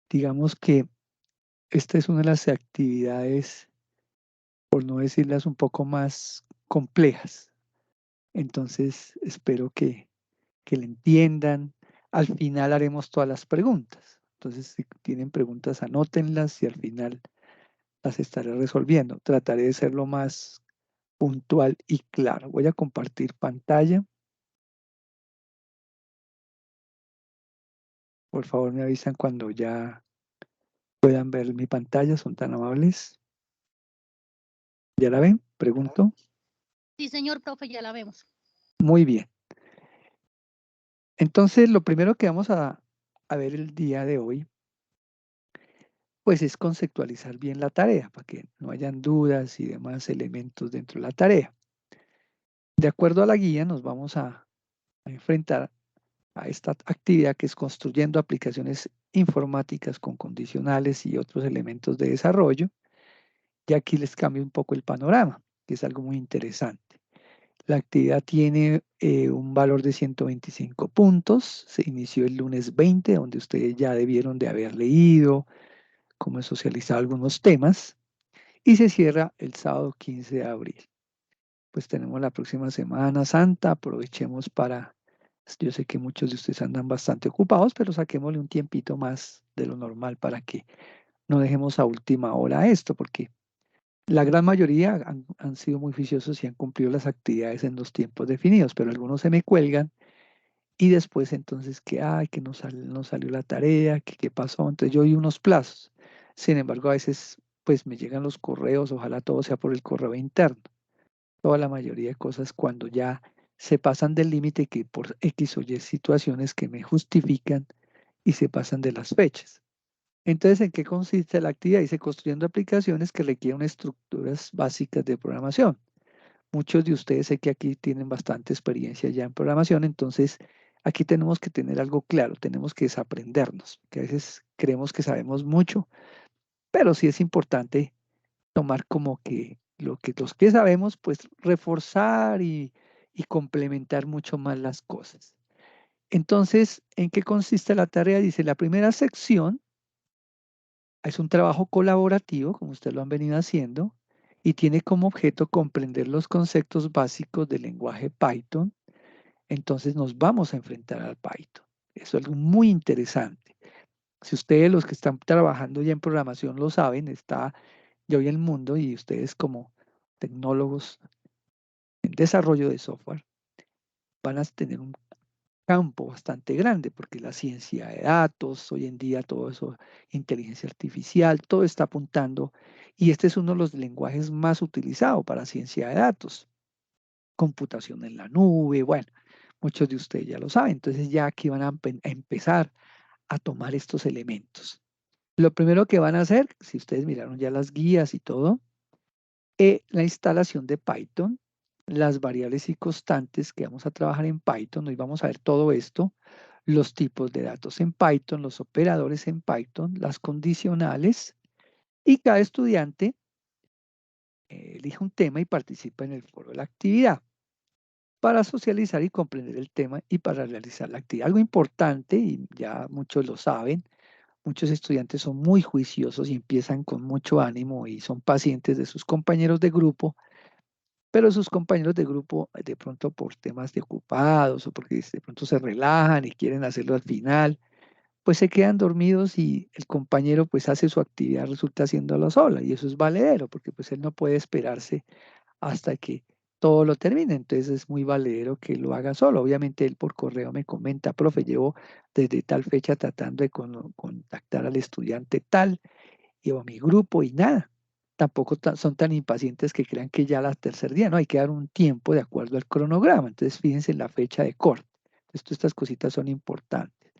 digamos que esta es una de las actividades, por no decirlas un poco más complejas. Entonces, espero que la entiendan. Al final haremos todas las preguntas. Entonces, si tienen preguntas, anótenlas y al final las estaré resolviendo. Trataré de ser lo más puntual y claro. Voy a compartir pantalla. Por favor, me avisan cuando ya puedan ver mi pantalla. Son tan amables. ¿Ya la ven? Pregunto. Sí, señor profe, ya la vemos. Muy bien. Entonces, lo primero que vamos a ver el día de hoy, pues es conceptualizar bien la tarea, para que no hayan dudas y demás elementos dentro de la tarea. De acuerdo a la guía, nos vamos a enfrentar a esta actividad que es construyendo aplicaciones informáticas con condicionales y otros elementos de desarrollo. Y aquí les cambio un poco el panorama, que es algo muy interesante. La actividad tiene un valor de 125 puntos. Se inició el lunes 20, donde ustedes ya debieron de haber leído cómo he socializado algunos temas. Y se cierra el sábado 15 de abril. Pues tenemos la próxima Semana Santa. Aprovechemos para, yo sé que muchos de ustedes andan bastante ocupados, pero saquémosle un tiempito más de lo normal para que no dejemos a última hora esto, porque la gran mayoría han sido muy juiciosos y han cumplido las actividades en los tiempos definidos, pero algunos se me cuelgan y después entonces que, ay, que no salió la tarea, que qué pasó. Entonces yo doy unos plazos. Sin embargo, a veces pues me llegan los correos, ojalá todo sea por el correo interno. Toda la mayoría de cosas cuando ya se pasan del límite que por X o Y situaciones que me justifican y se pasan de las fechas. Entonces, ¿en qué consiste la actividad? Dice construyendo aplicaciones que requieren estructuras básicas de programación. Muchos de ustedes sé que aquí tienen bastante experiencia ya en programación, entonces aquí tenemos que tener algo claro, tenemos que desaprendernos, que a veces creemos que sabemos mucho, pero sí es importante tomar como que los que sabemos, pues reforzar y complementar mucho más las cosas. Entonces, ¿en qué consiste la tarea? Dice, la primera sección es un trabajo colaborativo, como ustedes lo han venido haciendo, y tiene como objeto comprender los conceptos básicos del lenguaje Python. Entonces nos vamos a enfrentar al Python. Eso es algo muy interesante. Si ustedes los que están trabajando ya en programación lo saben, está ya hoy el mundo y ustedes como tecnólogos en desarrollo de software van a tener un campo bastante grande porque la ciencia de datos, hoy en día todo eso, inteligencia artificial, todo está apuntando y este es uno de los lenguajes más utilizados para ciencia de datos, computación en la nube, bueno, muchos de ustedes ya lo saben, entonces ya aquí van a empezar a tomar estos elementos. Lo primero que van a hacer, si ustedes miraron ya las guías y todo, la instalación de Python, las variables y constantes que vamos a trabajar en Python, hoy vamos a ver todo esto, los tipos de datos en Python, los operadores en Python, las condicionales, y cada estudiante elige un tema y participa en el foro de la actividad para socializar y comprender el tema y para realizar la actividad. Algo importante, y ya muchos lo saben, muchos estudiantes son muy juiciosos y empiezan con mucho ánimo y son pacientes de sus compañeros de grupo, pero sus compañeros de grupo, de pronto por temas de ocupados o porque de pronto se relajan y quieren hacerlo al final, pues se quedan dormidos y el compañero pues hace su actividad, resulta haciéndolo sola y eso es valedero porque pues él no puede esperarse hasta que todo lo termine, entonces es muy valedero que lo haga solo. Obviamente él por correo me comenta, profe, llevo desde tal fecha tratando de contactar al estudiante tal, llevo a mi grupo y nada. Tampoco son tan impacientes que crean que ya la tercer día, no, hay que dar un tiempo de acuerdo al cronograma. Entonces, fíjense en la fecha de corte. Entonces, todas estas cositas son importantes.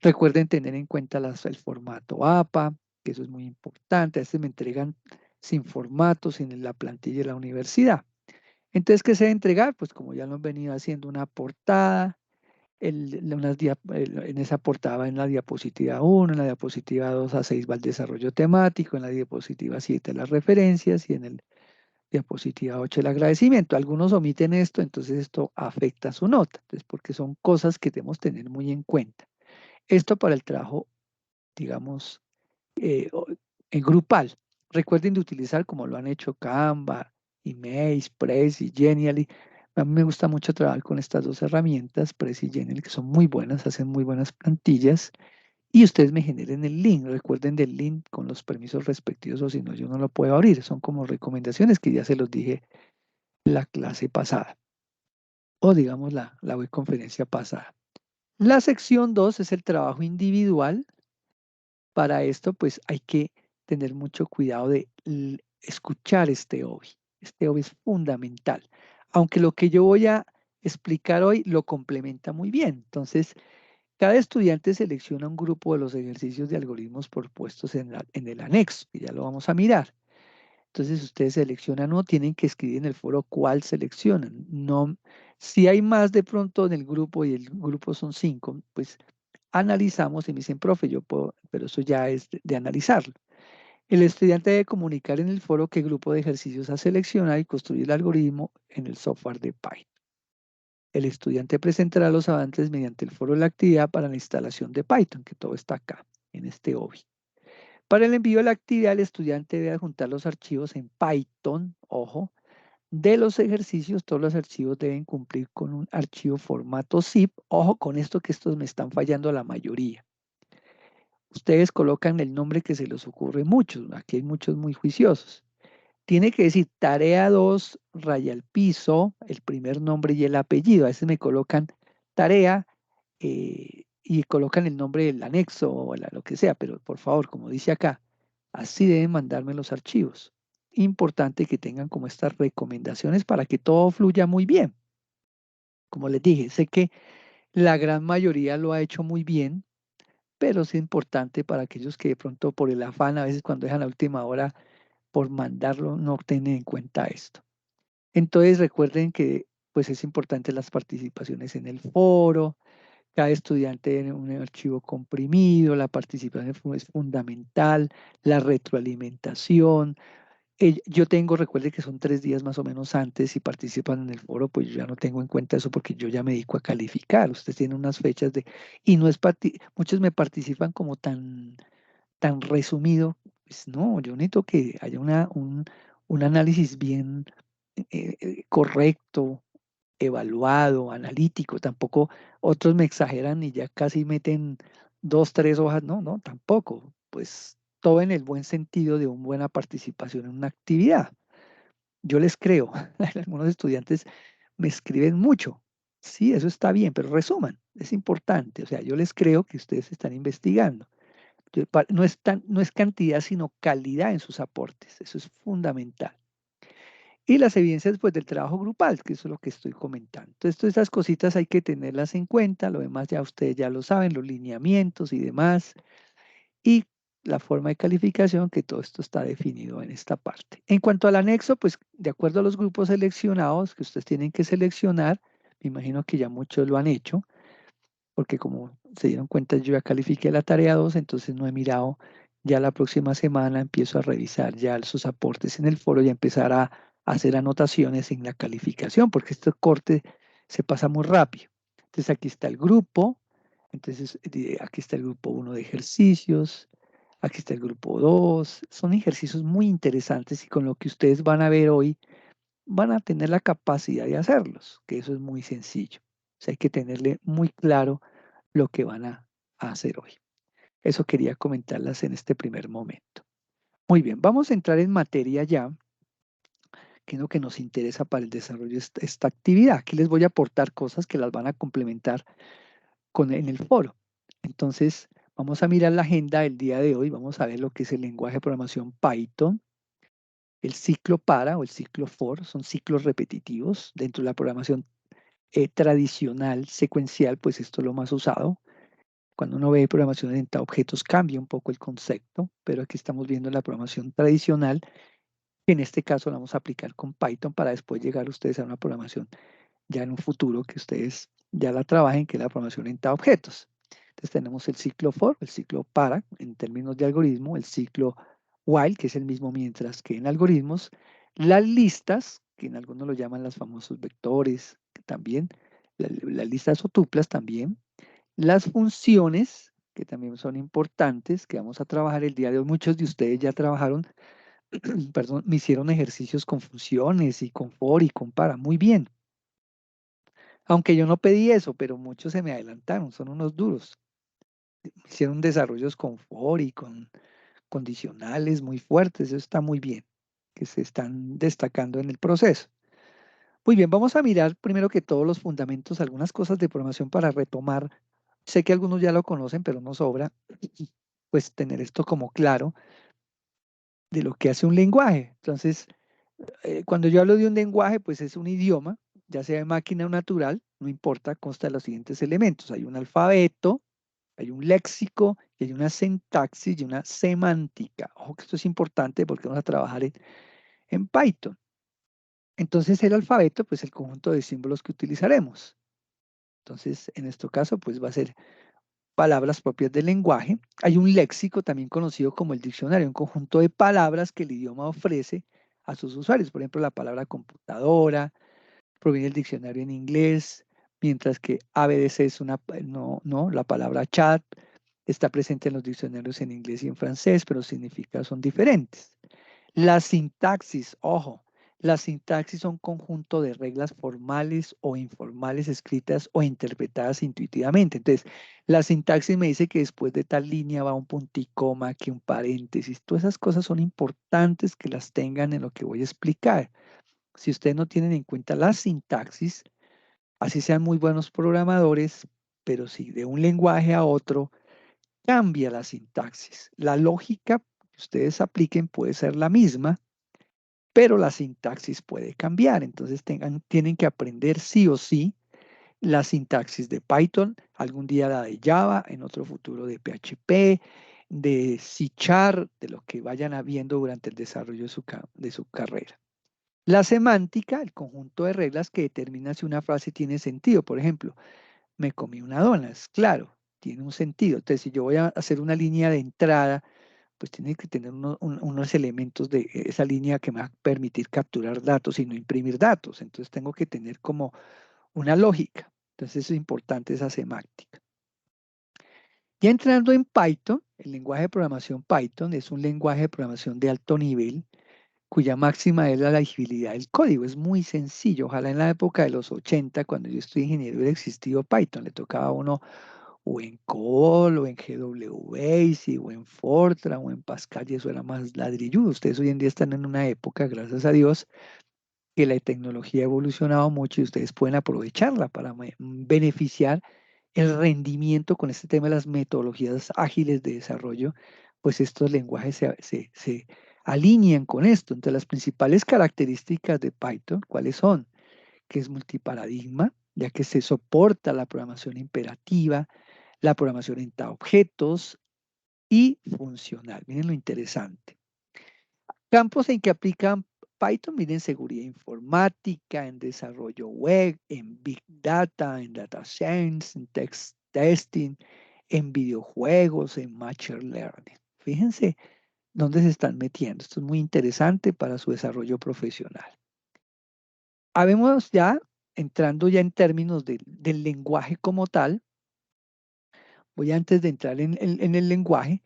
Recuerden tener en cuenta el formato APA, que eso es muy importante. A veces me entregan sin formato, sin la plantilla de la universidad. Entonces, ¿qué se debe entregar? Pues como ya lo han venido haciendo, una portada, en esa portada va en la diapositiva 1, en la diapositiva 2 a 6 va el desarrollo temático, en la diapositiva 7 las referencias y en el diapositiva 8 el agradecimiento. Algunos omiten esto, entonces esto afecta su nota, entonces porque son cosas que debemos tener muy en cuenta. Esto para el trabajo digamos, en grupal. Recuerden de utilizar como lo han hecho Canva, Emails, Prezi, Genially. A mí me gusta mucho trabajar con estas dos herramientas, Prezi y Genially, que son muy buenas, hacen muy buenas plantillas. Y ustedes me generen el link. Recuerden del link con los permisos respectivos, o si no, yo no lo puedo abrir. Son como recomendaciones que ya se los dije la clase pasada, o digamos la webconferencia pasada. La sección 2 es el trabajo individual. Para esto, pues hay que tener mucho cuidado de escuchar este hobby. Este hobby es fundamental. Aunque lo que yo voy a explicar hoy lo complementa muy bien. Entonces, cada estudiante selecciona un grupo de los ejercicios de algoritmos propuestos en el anexo, y ya lo vamos a mirar. Entonces, ustedes seleccionan uno, tienen que escribir en el foro cuál seleccionan. No, si hay más de pronto en el grupo y el grupo son 5, pues analizamos y me dicen, profe, yo puedo, pero eso ya es de analizarlo. El estudiante debe comunicar en el foro qué grupo de ejercicios ha seleccionado y construir el algoritmo en el software de Python. El estudiante presentará los avances mediante el foro de la actividad para la instalación de Python, que todo está acá, en este OBI. Para el envío de la actividad, el estudiante debe adjuntar los archivos en Python, ojo, de los ejercicios. Todos los archivos deben cumplir con un archivo formato zip. Ojo con esto, que estos me están fallando la mayoría. Ustedes colocan el nombre que se les ocurre muchos. Aquí hay muchos muy juiciosos. Tiene que decir tarea 2, raya al piso, el primer nombre y el apellido. A veces me colocan tarea y colocan el nombre del anexo o lo que sea, pero por favor, como dice acá, así deben mandarme los archivos. Importante que tengan como estas recomendaciones para que todo fluya muy bien. Como les dije, sé que la gran mayoría lo ha hecho muy bien, pero es importante para aquellos que de pronto por el afán, a veces cuando dejan la última hora por mandarlo, no tienen en cuenta esto. Entonces recuerden que pues es importante las participaciones en el foro, cada estudiante tiene un archivo comprimido, la participación es fundamental, la retroalimentación. Yo tengo, recuerde que son 3 días más o menos antes, si participan en el foro, pues yo ya no tengo en cuenta eso porque yo ya me dedico a calificar. Ustedes tienen unas fechas y no es, muchos me participan como tan resumido. Pues no, yo necesito que haya un análisis bien correcto, evaluado, analítico. Tampoco otros me exageran y ya casi meten 2, 3 hojas. No, no, tampoco. Pues todo en el buen sentido de una buena participación en una actividad. Yo les creo. Algunos estudiantes me escriben mucho. Sí, eso está bien, pero resuman. Es importante. O sea, yo les creo que ustedes están investigando. No es cantidad, sino calidad en sus aportes. Eso es fundamental. Y las evidencias pues, del trabajo grupal, que eso es lo que estoy comentando. Entonces, todas estas cositas hay que tenerlas en cuenta. Lo demás ya ustedes ya lo saben, los lineamientos y demás. Y la forma de calificación, que todo esto está definido en esta parte. En cuanto al anexo, pues de acuerdo a los grupos seleccionados que ustedes tienen que seleccionar, me imagino que ya muchos lo han hecho, porque como se dieron cuenta, yo ya califiqué la tarea 2, entonces no he mirado. Ya la próxima semana empiezo a revisar ya sus aportes en el foro y a empezar a hacer anotaciones en la calificación, porque este corte se pasa muy rápido. Entonces aquí está el grupo, entonces aquí está el grupo 1 de ejercicios, aquí está el grupo 2. Son ejercicios muy interesantes y con lo que ustedes van a ver hoy, van a tener la capacidad de hacerlos, que eso es muy sencillo. O sea, hay que tenerle muy claro lo que van a hacer hoy. Eso quería comentarlas en este primer momento. Muy bien, vamos a entrar en materia ya, que es lo que nos interesa para el desarrollo de esta actividad. Aquí les voy a aportar cosas que las van a complementar en el foro. Entonces, vamos a mirar la agenda del día de hoy. Vamos a ver lo que es el lenguaje de programación Python, el ciclo para o el ciclo for. Son ciclos repetitivos dentro de la programación tradicional, secuencial, pues esto es lo más usado. Cuando uno ve programación orientada a objetos cambia un poco el concepto, pero aquí estamos viendo la programación tradicional, que en este caso la vamos a aplicar con Python para después llegar ustedes a una programación ya en un futuro que ustedes ya la trabajen, que es la programación orientada a objetos. Entonces tenemos el ciclo for, el ciclo para, en términos de algoritmo, el ciclo while, que es el mismo mientras que en algoritmos, las listas, que en algunos lo llaman los famosos vectores, que también, las listas o tuplas también, las funciones, que también son importantes, que vamos a trabajar el día de hoy. Muchos de ustedes ya trabajaron, perdón, me hicieron ejercicios con funciones y con for y con para, muy bien. Aunque yo no pedí eso, pero muchos se me adelantaron, son unos duros. Hicieron desarrollos con for y con condicionales muy fuertes, eso está muy bien, que se están destacando en el proceso. Muy bien, vamos a mirar primero que todos los fundamentos, algunas cosas de programación para retomar. Sé que algunos ya lo conocen, pero no sobra, pues tener esto como claro de lo que hace un lenguaje. Entonces, cuando yo hablo de un lenguaje, pues es un idioma, ya sea de máquina o natural, no importa, consta de los siguientes elementos. Hay un alfabeto, hay un léxico, y hay una sintaxis y una semántica. Ojo que esto es importante porque vamos a trabajar en Python. Entonces el alfabeto, pues el conjunto de símbolos que utilizaremos. Entonces, en este caso, pues va a ser palabras propias del lenguaje. Hay un léxico también conocido como el diccionario, un conjunto de palabras que el idioma ofrece a sus usuarios. Por ejemplo, la palabra computadora proviene del diccionario en inglés, mientras que ABDC es la palabra chat está presente en los diccionarios en inglés y en francés, pero significa son diferentes. La sintaxis, ojo, la sintaxis son un conjunto de reglas formales o informales escritas o interpretadas intuitivamente. Entonces, la sintaxis me dice que después de tal línea va un punto y coma, que un paréntesis. Todas esas cosas son importantes que las tengan en lo que voy a explicar. Si ustedes no tienen en cuenta la sintaxis, así sean muy buenos programadores, pero si de un lenguaje a otro cambia la sintaxis, la lógica que ustedes apliquen puede ser la misma, pero la sintaxis puede cambiar. Entonces tienen que aprender sí o sí la sintaxis de Python, algún día la de Java, en otro futuro de PHP, de C#, de lo que vayan habiendo durante el desarrollo de su carrera. La semántica, el conjunto de reglas que determina si una frase tiene sentido. Por ejemplo, me comí una dona, es claro, tiene un sentido. Entonces, si yo voy a hacer una línea de entrada, pues tiene que tener unos elementos de esa línea que me va a permitir capturar datos y no imprimir datos. Entonces, tengo que tener como una lógica. Entonces, es importante esa semántica. Ya entrando en Python, el lenguaje de programación Python es un lenguaje de programación de alto nivel cuya máxima es la legibilidad del código. Es muy sencillo. Ojalá en la época de los 80, cuando yo estudié ingeniero, hubiera existido Python. Le tocaba a uno o en COBOL, o en GWBasic, o en Fortran, o en Pascal, y eso era más ladrilludo. Ustedes hoy en día están en una época, gracias a Dios, que la tecnología ha evolucionado mucho y ustedes pueden aprovecharla para beneficiar el rendimiento con este tema de las metodologías ágiles de desarrollo, pues estos lenguajes se alinean con esto. Entonces, las principales características de Python, ¿cuáles son? Que es multiparadigma, ya que se soporta la programación imperativa, la programación en objetos y funcional. Miren lo interesante. Campos en que aplican Python, miren, seguridad informática, en desarrollo web, en Big Data, en Data Science, en Text Testing, en videojuegos, en Machine Learning. Fíjense dónde se están metiendo. Esto es muy interesante para su desarrollo profesional. Habemos ya, entrando ya en términos del lenguaje como tal, voy antes de entrar en el lenguaje,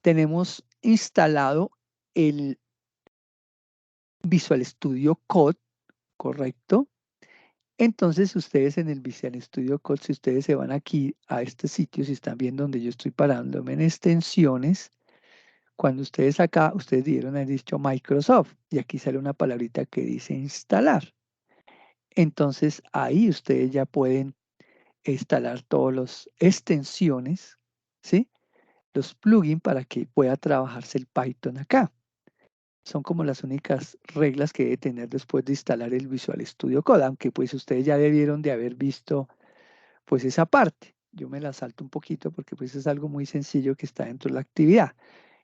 tenemos instalado el Visual Studio Code, ¿correcto? Entonces ustedes en el Visual Studio Code, si ustedes se van aquí a este sitio, si están viendo donde yo estoy parándome en extensiones, cuando ustedes acá, ustedes dieron el dicho Microsoft y aquí sale una palabrita que dice instalar. Entonces ahí ustedes ya pueden instalar todas las extensiones, ¿sí? Los plugins para que pueda trabajarse el Python acá. Son como las únicas reglas que debe tener después de instalar el Visual Studio Code, aunque pues ustedes ya debieron de haber visto pues esa parte. Yo me la salto un poquito porque pues es algo muy sencillo que está dentro de la actividad.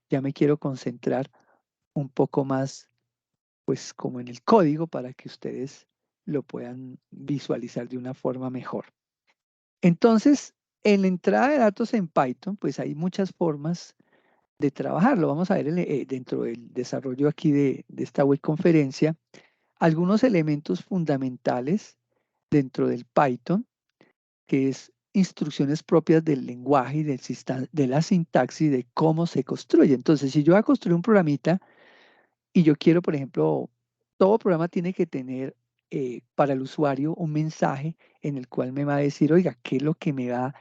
Ya me quiero concentrar un poco más pues como en el código para que ustedes lo puedan visualizar de una forma mejor. Entonces, en la entrada de datos en Python, pues hay muchas formas de trabajarlo. Vamos a ver dentro del desarrollo aquí de esta web conferencia algunos elementos fundamentales dentro del Python, que es instrucciones propias del lenguaje y de la sintaxis de cómo se construye. Entonces, si yo voy a construir un programita y yo quiero, por ejemplo, todo programa tiene que tener para el usuario un mensaje en el cual me va a decir, oiga, ¿qué es lo que me va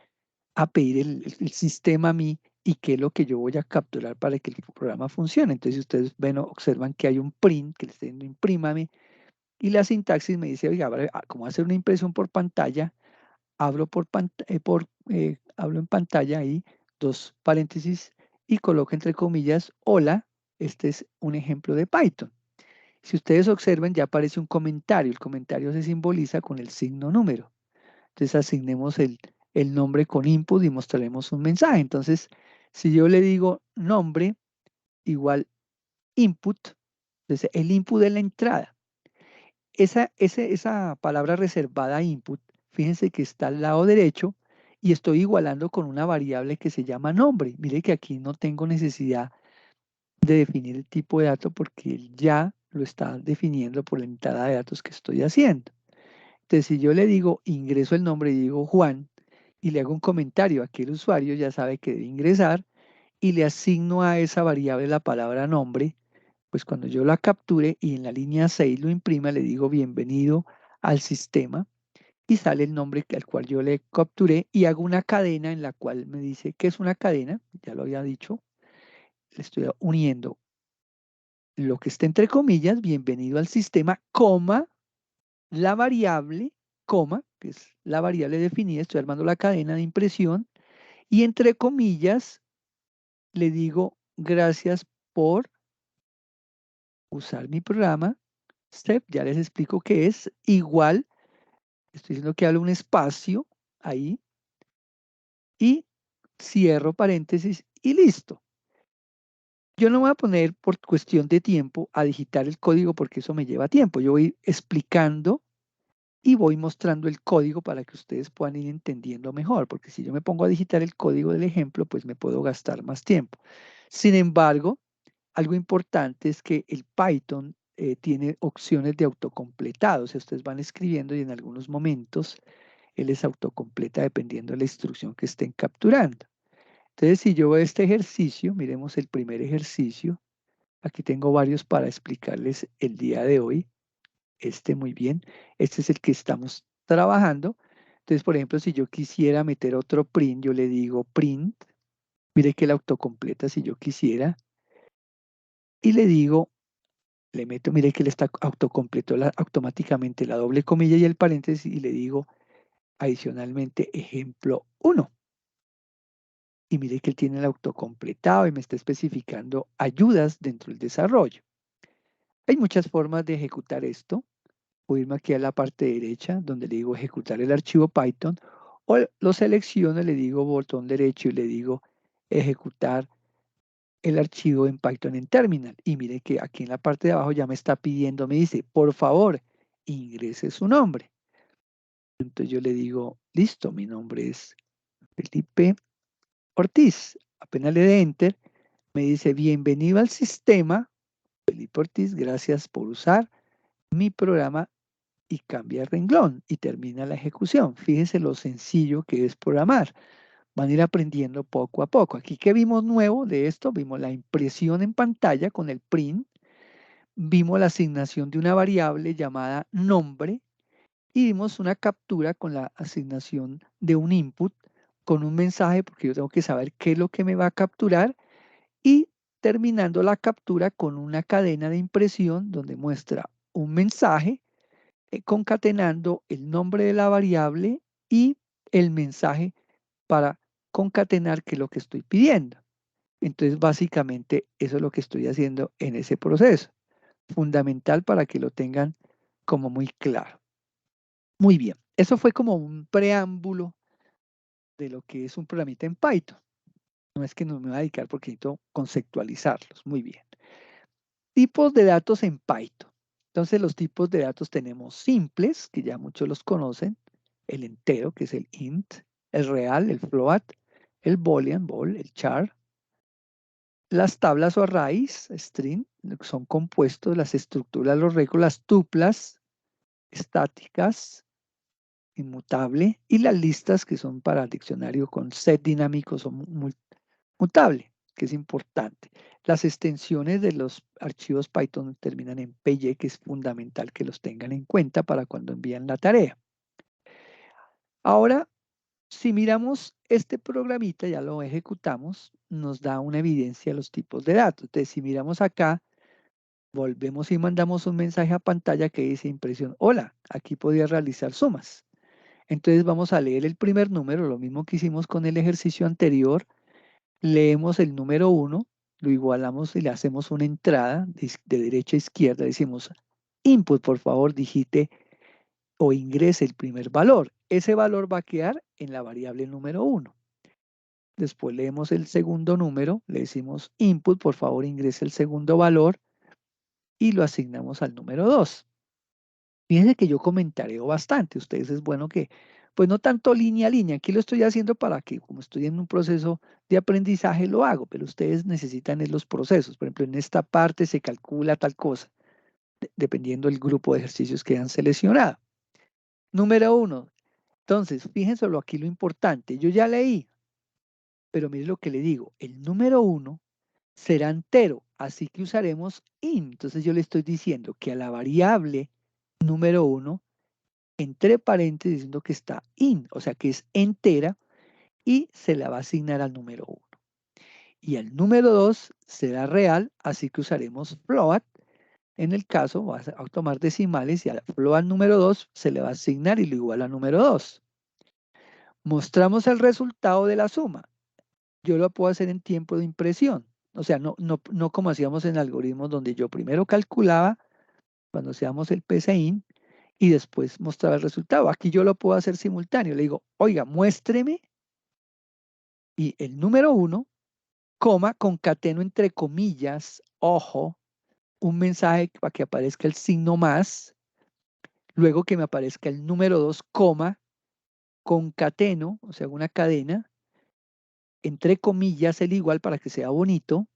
a pedir el sistema a mí y qué es lo que yo voy a capturar para que el programa funcione? Entonces, si ustedes ven, observan que hay un print que le está diciendo imprímame y la sintaxis me dice, oiga, ¿cómo hacer una impresión por pantalla? Hablo en pantalla ahí, dos paréntesis, y coloco entre comillas, hola, este es un ejemplo de Python. Si ustedes observan, ya aparece un comentario. El comentario se simboliza con el signo número. Entonces asignemos el nombre con input y mostraremos un mensaje. Entonces, si yo le digo nombre igual input, entonces el input de la entrada. Esa palabra reservada input, fíjense que está al lado derecho y estoy igualando con una variable que se llama nombre. Mire que aquí no tengo necesidad de definir el tipo de dato porque él ya lo está definiendo por la entrada de datos que estoy haciendo. Entonces, si yo le digo, ingreso el nombre y digo Juan y le hago un comentario, aquí el usuario ya sabe que debe ingresar y le asigno a esa variable la palabra nombre, pues cuando yo la capture y en la línea 6 lo imprima, le digo bienvenido al sistema y sale el nombre al cual yo le capturé y hago una cadena en la cual me dice que es una cadena, ya lo había dicho, le estoy uniendo lo que está entre comillas, bienvenido al sistema, coma, la variable, coma, que es la variable definida, estoy armando la cadena de impresión y entre comillas le digo gracias por usar mi programa. Step, ya les explico qué es. Igual, estoy diciendo que hablo un espacio ahí y cierro paréntesis y listo. Yo no voy a poner por cuestión de tiempo a digitar el código porque eso me lleva tiempo. Yo voy explicando y voy mostrando el código para que ustedes puedan ir entendiendo mejor, porque si yo me pongo a digitar el código del ejemplo, pues me puedo gastar más tiempo. Sin embargo, algo importante es que el Python tiene opciones de autocompletado. O sea, ustedes van escribiendo y en algunos momentos él les autocompleta dependiendo de la instrucción que estén capturando. Entonces, si yo veo este ejercicio, miremos el primer ejercicio. Aquí tengo varios para explicarles el día de hoy. Muy bien. Este es el que estamos trabajando. Entonces, por ejemplo, si yo quisiera meter otro print, yo le digo print. Mire que la autocompleta si yo quisiera. Y le digo, le meto, mire que le está autocompletó automáticamente la doble comilla y el paréntesis y le digo adicionalmente ejemplo 1. Y mire que él tiene el autocompletado y me está especificando ayudas dentro del desarrollo. Hay muchas formas de ejecutar esto. Voy a irme aquí a la parte derecha donde le digo ejecutar el archivo Python o lo selecciono, le digo botón derecho y le digo ejecutar el archivo en Python en terminal. Y mire que aquí en la parte de abajo ya me está pidiendo, me dice, por favor, ingrese su nombre. Entonces yo le digo, listo, mi nombre es Felipe Ortiz. Apenas le dé enter, me dice, bienvenido al sistema, Felipe Ortiz, gracias por usar mi programa y cambia el renglón y termina la ejecución. Fíjense lo sencillo que es programar. Van a ir aprendiendo poco a poco. Aquí, ¿qué vimos nuevo de esto? Vimos la impresión en pantalla con el print, vimos la asignación de una variable llamada nombre y vimos una captura con la asignación de un input con un mensaje porque yo tengo que saber qué es lo que me va a capturar y terminando la captura con una cadena de impresión donde muestra un mensaje concatenando el nombre de la variable y el mensaje para concatenar qué es lo que estoy pidiendo. Entonces, básicamente, eso es lo que estoy haciendo en ese proceso. Fundamental para que lo tengan como muy claro. Muy bien. Eso fue como un preámbulo de lo que es un programita en Python. No es que no me voy a dedicar porque necesito conceptualizarlos. Muy bien. Tipos de datos en Python. Entonces, los tipos de datos tenemos simples, que ya muchos los conocen, el entero, que es el int, el real, el float, el boolean, bool, el char, las tablas o arrays, string, son compuestos, las estructuras, los recursos, las tuplas, estáticas, inmutable, y las listas que son para el diccionario con set dinámico son mutable, que es importante. Las extensiones de los archivos Python terminan en PY, que es fundamental que los tengan en cuenta para cuando envían la tarea. Ahora, si miramos este programita, ya lo ejecutamos, nos da una evidencia de los tipos de datos. Entonces, si miramos acá, volvemos y mandamos un mensaje a pantalla que dice impresión. Hola, aquí podía realizar sumas. Entonces vamos a leer el primer número, lo mismo que hicimos con el ejercicio anterior. Leemos el número 1, lo igualamos y le hacemos una entrada de derecha a izquierda. Decimos input, por favor, digite o ingrese el primer valor. Ese valor va a quedar en la variable número 1. Después leemos el segundo número, le decimos input, por favor, ingrese el segundo valor y lo asignamos al número 2. Fíjense que yo comentaré bastante. Ustedes es bueno que, pues no tanto línea a línea. Aquí lo estoy haciendo para que, como estoy en un proceso de aprendizaje, lo hago, pero ustedes necesitan los procesos. Por ejemplo, en esta parte se calcula tal cosa, dependiendo del grupo de ejercicios que han seleccionado. Número 1. Entonces, fíjense aquí lo importante. Yo ya leí, pero mire lo que le digo. El número 1 será entero, así que usaremos int. Entonces yo le estoy diciendo que a la variable número 1, entre paréntesis diciendo que está int, o sea que es entera, y se la va a asignar al número 1. Y el número 2 será real, así que usaremos float. En el caso, va a tomar decimales y al float número 2 se le va a asignar y lo igual al número 2. Mostramos el resultado de la suma. Yo lo puedo hacer en tiempo de impresión. O sea, no como hacíamos en algoritmos donde yo primero calculaba cuando hacíamos el PCIN y después mostraba el resultado. Aquí yo lo puedo hacer simultáneo. Le digo, oiga, muéstreme y el número 1, coma, concateno entre comillas, ojo, un mensaje para que aparezca el signo más, luego que me aparezca el número 2, coma, concateno, o sea, una cadena, entre comillas el igual para que sea bonito,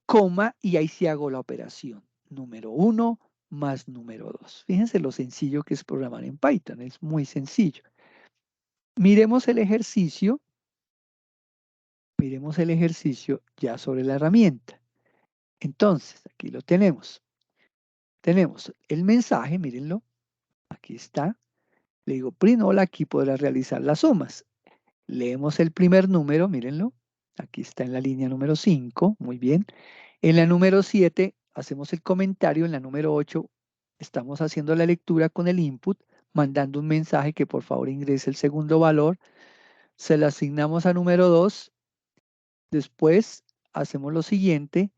coma, y ahí sí hago la operación. Número 1 más número 2. Fíjense lo sencillo que es programar en Python, es muy sencillo. Miremos el ejercicio ya sobre la herramienta. Entonces, aquí lo tenemos. Tenemos el mensaje, mírenlo, aquí está. Le digo, print, hola, aquí podrás realizar las sumas. Leemos el primer número, mírenlo. Aquí está en la línea número 5, muy bien. En la número 7 hacemos el comentario, en la número 8 estamos haciendo la lectura con el input, mandando un mensaje que por favor ingrese el segundo valor. Se lo asignamos a número 2. Después hacemos lo siguiente,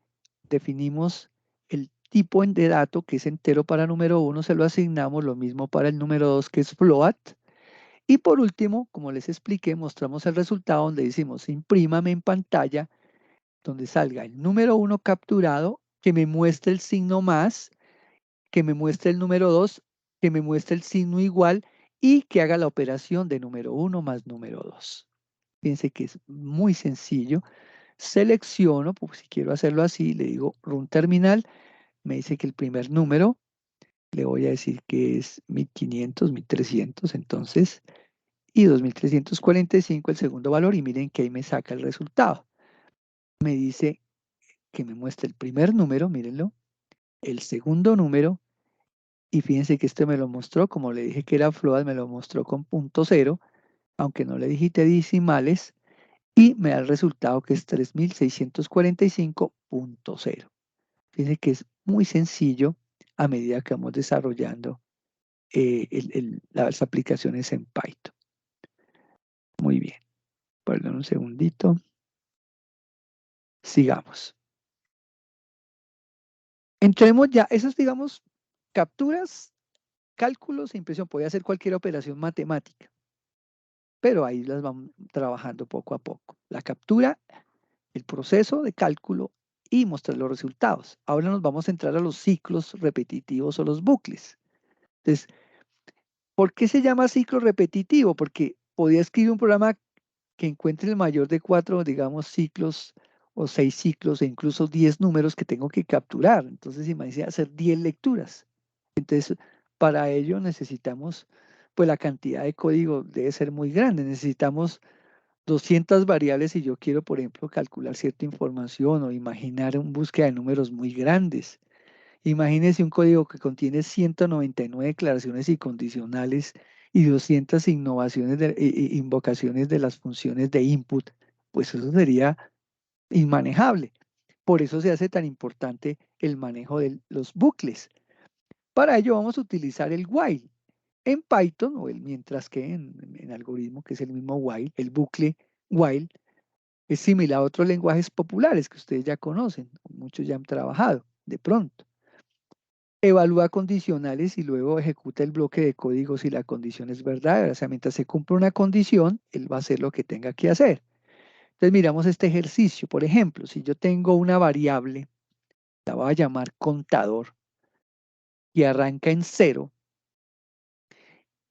definimos el tipo de dato que es entero para número 1, se lo asignamos, lo mismo para el número 2 que es float. Y por último, como les expliqué, mostramos el resultado donde decimos imprímame en pantalla, donde salga el número 1 capturado, que me muestre el signo más, que me muestre el número 2, que me muestre el signo igual y que haga la operación de número 1 más número 2. Fíjense que es muy sencillo. Selecciono, pues si quiero hacerlo así, le digo run terminal, me dice que el primer número, le voy a decir que es 1500, 1300, entonces, y 2345 el segundo valor, y miren que ahí me saca el resultado. Me dice que me muestre el primer número, mírenlo, el segundo número, y fíjense que este me lo mostró, como le dije que era float, me lo mostró con punto cero, aunque no le digité decimales, y me da el resultado que es 3645.0. Fíjense que es muy sencillo a medida que vamos desarrollando las aplicaciones en Python. Muy bien. Perdón un segundito. Sigamos. Entremos ya, esas digamos capturas, cálculos e impresión. Podría hacer cualquier operación matemática, pero ahí las vamos trabajando poco a poco. La captura, el proceso de cálculo y mostrar los resultados. Ahora nos vamos a entrar a los ciclos repetitivos o los bucles. Entonces, ¿por qué se llama ciclo repetitivo? Porque podía escribir un programa que encuentre el mayor de 4, digamos, ciclos o 6 ciclos e incluso 10 números que tengo que capturar. Entonces, imagínense hacer 10 lecturas. Entonces, para ello necesitamos pues la cantidad de código debe ser muy grande. Necesitamos 200 variables si yo quiero, por ejemplo, calcular cierta información o imaginar una búsqueda de números muy grandes. Imagínese un código que contiene 199 declaraciones y condicionales y 200 invocaciones de las funciones de input, pues eso sería inmanejable. Por eso se hace tan importante el manejo de los bucles. Para ello vamos a utilizar el while. En Python, o el mientras que en algoritmo, que es el mismo while, el bucle while, es similar a otros lenguajes populares que ustedes ya conocen, muchos ya han trabajado, de pronto. Evalúa condicionales y luego ejecuta el bloque de código si la condición es verdadera. O sea, mientras se cumple una condición, él va a hacer lo que tenga que hacer. Entonces miramos este ejercicio. Por ejemplo, si yo tengo una variable, la voy a llamar contador, y arranca en 0,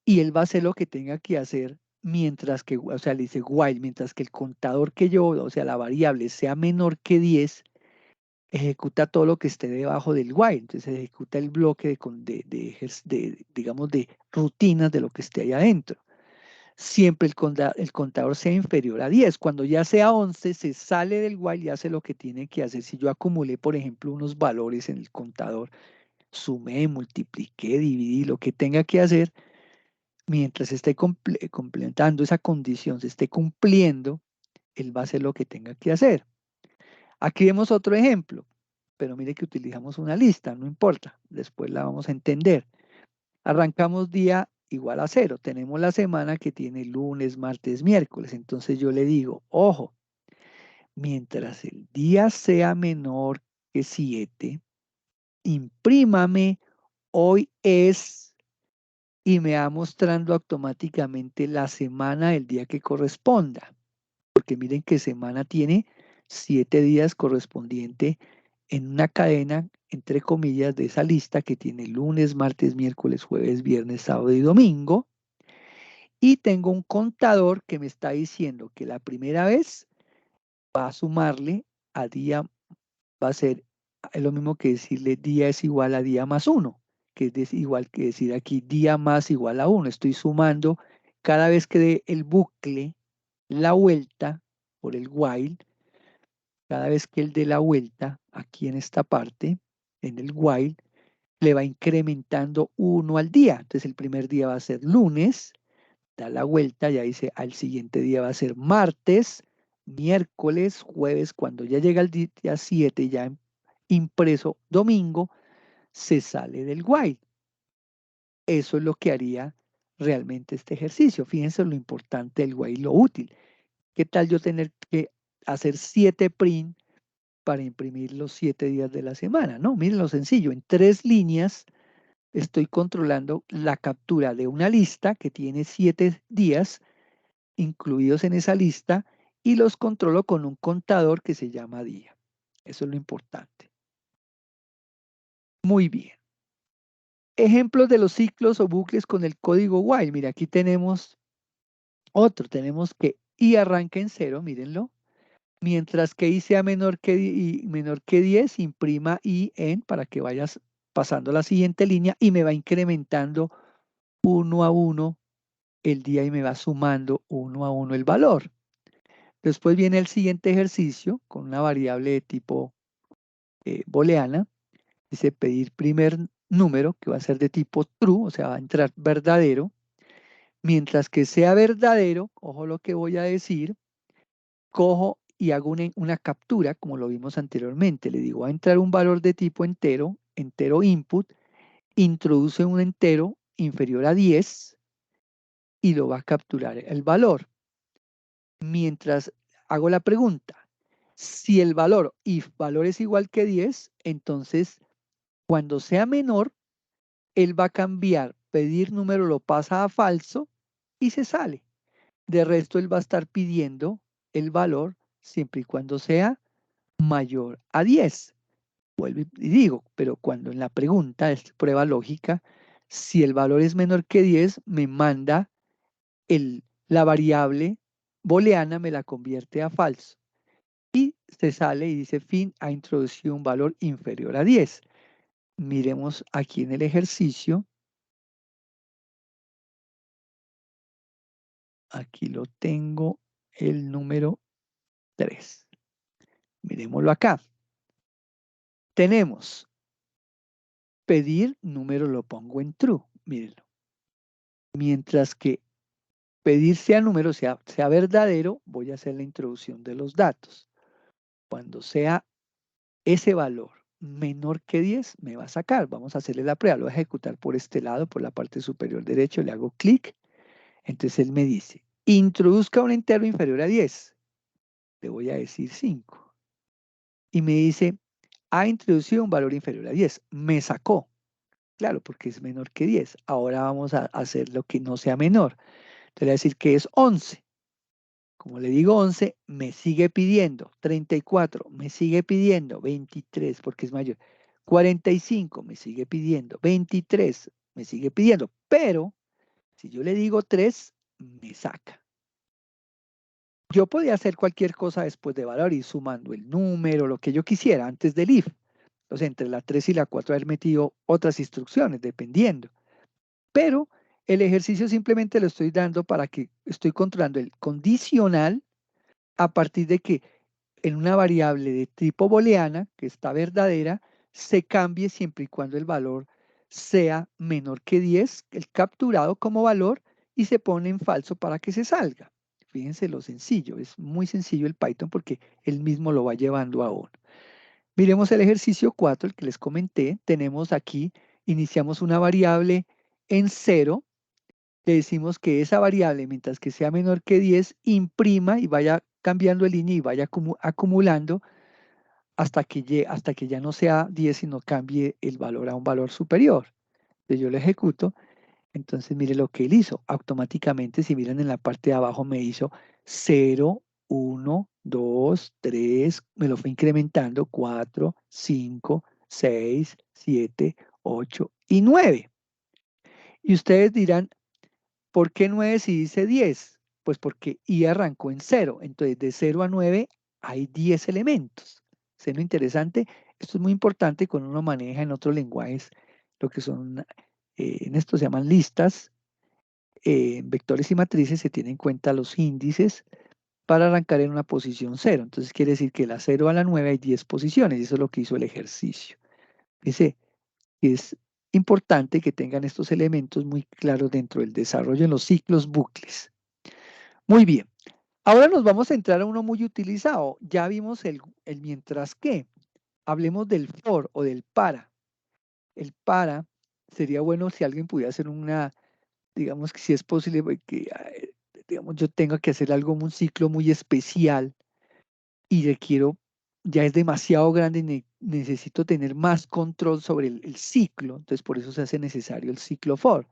y él va a hacer lo que tenga que hacer mientras que, o sea, le dice while, mientras que el contador que yo, o sea, la variable sea menor que 10, ejecuta todo lo que esté debajo del while. Entonces ejecuta el bloque digamos, de rutinas de lo que esté ahí adentro. Siempre el contador sea inferior a 10. Cuando ya sea 11, se sale del while y hace lo que tiene que hacer. Si yo acumulé, por ejemplo, unos valores en el contador, sumé, multipliqué, dividí, lo que tenga que hacer, mientras esté completando esa condición, se esté cumpliendo, él va a hacer lo que tenga que hacer. Aquí vemos otro ejemplo, pero mire que utilizamos una lista, no importa, después la vamos a entender. Arrancamos día igual a 0, tenemos la semana que tiene lunes, martes, miércoles, entonces yo le digo, ojo, mientras el día sea menor que 7, imprímame hoy es, y me va mostrando automáticamente la semana del día que corresponda. Porque miren que semana tiene 7 días correspondiente en una cadena, entre comillas, de esa lista que tiene lunes, martes, miércoles, jueves, viernes, sábado y domingo. Y tengo un contador que me está diciendo que la primera vez va a sumarle a día, va a ser lo mismo que decirle día es igual a día más 1, que es igual que decir aquí día más igual a 1. Estoy sumando cada vez que dé el bucle, la vuelta por el while, cada vez que él dé la vuelta aquí en esta parte, en el while, le va incrementando 1 al día. Entonces el primer día va a ser lunes, da la vuelta, ya dice al siguiente día va a ser martes, miércoles, jueves, cuando ya llega el día 7, ya impreso domingo, se sale del while. Eso es lo que haría realmente este ejercicio. Fíjense lo importante del while, lo útil. ¿Qué tal yo tener que hacer 7 print para imprimir los 7 días de la semana? No, miren lo sencillo. En 3 líneas estoy controlando la captura de una lista que tiene 7 días incluidos en esa lista y los controlo con un contador que se llama día. Eso es lo importante. Muy bien. Ejemplos de los ciclos o bucles con el código while. Mira, aquí tenemos otro. Tenemos que i arranca en 0, mírenlo. Mientras que i sea menor que 10, imprima i en para que vayas pasando a la siguiente línea y me va incrementando 1 a 1 el día y me va sumando 1 a 1 el valor. Después viene el siguiente ejercicio con una variable de tipo booleana. Dice pedir primer número que va a ser de tipo true, o sea, va a entrar verdadero. Mientras que sea verdadero, ojo lo que voy a decir, cojo y hago una captura, como lo vimos anteriormente. Le digo, va a entrar un valor de tipo entero, entero input, introduce un entero inferior a 10 y lo va a capturar el valor. Mientras hago la pregunta, si el valor, if valor es igual que 10, entonces cuando sea menor, él va a cambiar, pedir número lo pasa a falso y se sale. De resto, él va a estar pidiendo el valor siempre y cuando sea mayor a 10. Vuelvo y digo, pero cuando en la pregunta es prueba lógica, si el valor es menor que 10, me manda la variable booleana, me la convierte a falso. Y se sale y dice fin ha introducido un valor inferior a 10. Miremos aquí en el ejercicio. Aquí lo tengo, el número 3. Miremoslo acá. Tenemos pedir número, lo pongo en true, mírenlo. Mientras que pedir sea número, sea verdadero, voy a hacer la introducción de los datos. Cuando sea ese valor menor que 10, me va a sacar. Vamos a hacerle la prueba. Lo voy a ejecutar por este lado, por la parte superior derecho. Le hago clic. Entonces él me dice, introduzca un entero inferior a 10. Le voy a decir 5. Y me dice, ha introducido un valor inferior a 10. Me sacó. Claro, porque es menor que 10. Ahora vamos a hacer lo que no sea menor. Entonces le voy a decir que es 11. Como le digo 11, me sigue pidiendo 34, me sigue pidiendo 23 porque es mayor. 45 me sigue pidiendo, 23 me sigue pidiendo, pero si yo le digo 3, me saca. Yo podía hacer cualquier cosa después de valor, ir sumando el número, lo que yo quisiera antes del if. Entonces, entre la 3 y la 4 haber metido otras instrucciones, dependiendo. Pero el ejercicio simplemente lo estoy dando para que estoy controlando el condicional a partir de que en una variable de tipo booleana, que está verdadera, se cambie siempre y cuando el valor sea menor que 10, el capturado como valor, y se pone en falso para que se salga. Fíjense lo sencillo, es muy sencillo el Python porque él mismo lo va llevando a uno. Miremos el ejercicio 4, el que les comenté. Tenemos aquí, iniciamos una variable en 0, le decimos que esa variable, mientras que sea menor que 10, imprima y vaya cambiando de línea y vaya acumulando hasta que ya no sea 10, sino cambie el valor a un valor superior. Entonces yo lo ejecuto, entonces mire lo que él hizo. Automáticamente, si miran en la parte de abajo, me hizo 0, 1, 2, 3, me lo fue incrementando, 4, 5, 6, 7, 8 y 9. Y ustedes dirán, ¿por qué 9 si dice 10? Pues porque I arrancó en 0. Entonces, de 0 a 9 hay 10 elementos. ¿Es lo interesante? Esto es muy importante cuando uno maneja en otros lenguajes lo que son, en esto se llaman listas, en vectores y matrices se tienen en cuenta los índices para arrancar en una posición 0. Entonces, quiere decir que de la 0 a la 9 hay 10 posiciones y eso es lo que hizo el ejercicio. Dice, es importante que tengan estos elementos muy claros dentro del desarrollo en los ciclos bucles. Muy bien. Ahora nos vamos a entrar a uno muy utilizado. Ya vimos el mientras que. Hablemos del for o del para. El para sería bueno si alguien pudiera hacer una, digamos que si es posible que, digamos, yo tenga que hacer algo, un ciclo muy especial y requiero, ya es demasiado grande, necesito tener más control sobre el ciclo. Entonces, por eso se hace necesario el ciclo for.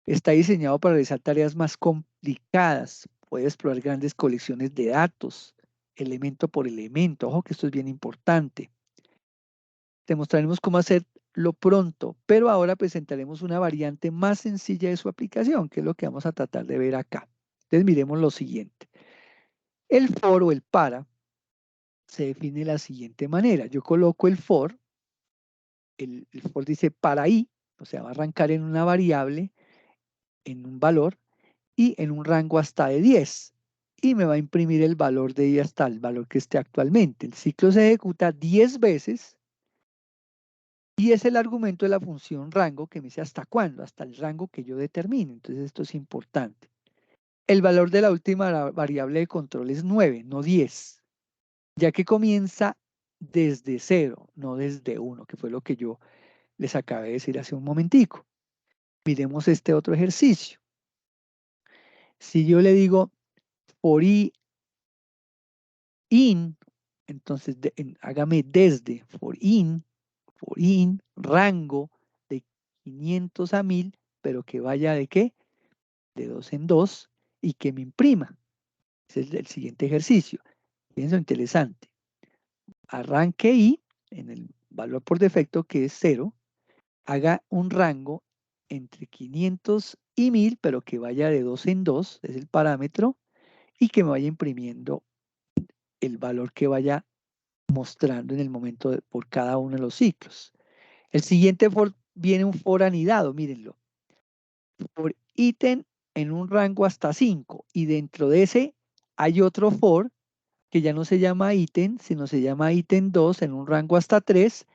Está diseñado para realizar tareas más complicadas. Puede explorar grandes colecciones de datos, elemento por elemento. Ojo que esto es bien importante. Te mostraremos cómo hacerlo pronto, pero ahora presentaremos una variante más sencilla de su aplicación, que es lo que vamos a tratar de ver acá. Entonces miremos lo siguiente. El for o el para se define de la siguiente manera. Yo coloco el for dice para i, o sea, va a arrancar en una variable, en un valor, y en un rango hasta de 10. Y me va a imprimir el valor de i hasta el valor que esté actualmente. El ciclo se ejecuta 10 veces y es el argumento de la función rango que me dice hasta cuándo, hasta el rango que yo determine. Entonces esto es importante. El valor de la última variable de control es 9, no 10, ya que comienza desde 0, no desde 1, que fue lo que yo les acabé de decir hace un momentico. Miremos este otro ejercicio. Si yo le digo for i in, entonces hágame desde for in, rango de 500 a 1000, pero que vaya de qué? De 2 en 2 y que me imprima. Ese es el siguiente ejercicio. Fíjense lo interesante. Arranque i en el valor por defecto que es 0, haga un rango entre 500 y 1000, pero que vaya de 2 en 2, es el parámetro, y que me vaya imprimiendo el valor que vaya mostrando en el momento por cada uno de los ciclos. El siguiente for viene un for anidado, mírenlo. For ítem en un rango hasta 5 y dentro de ese hay otro for que ya no se llama ítem, sino se llama ítem 2 en un rango hasta 3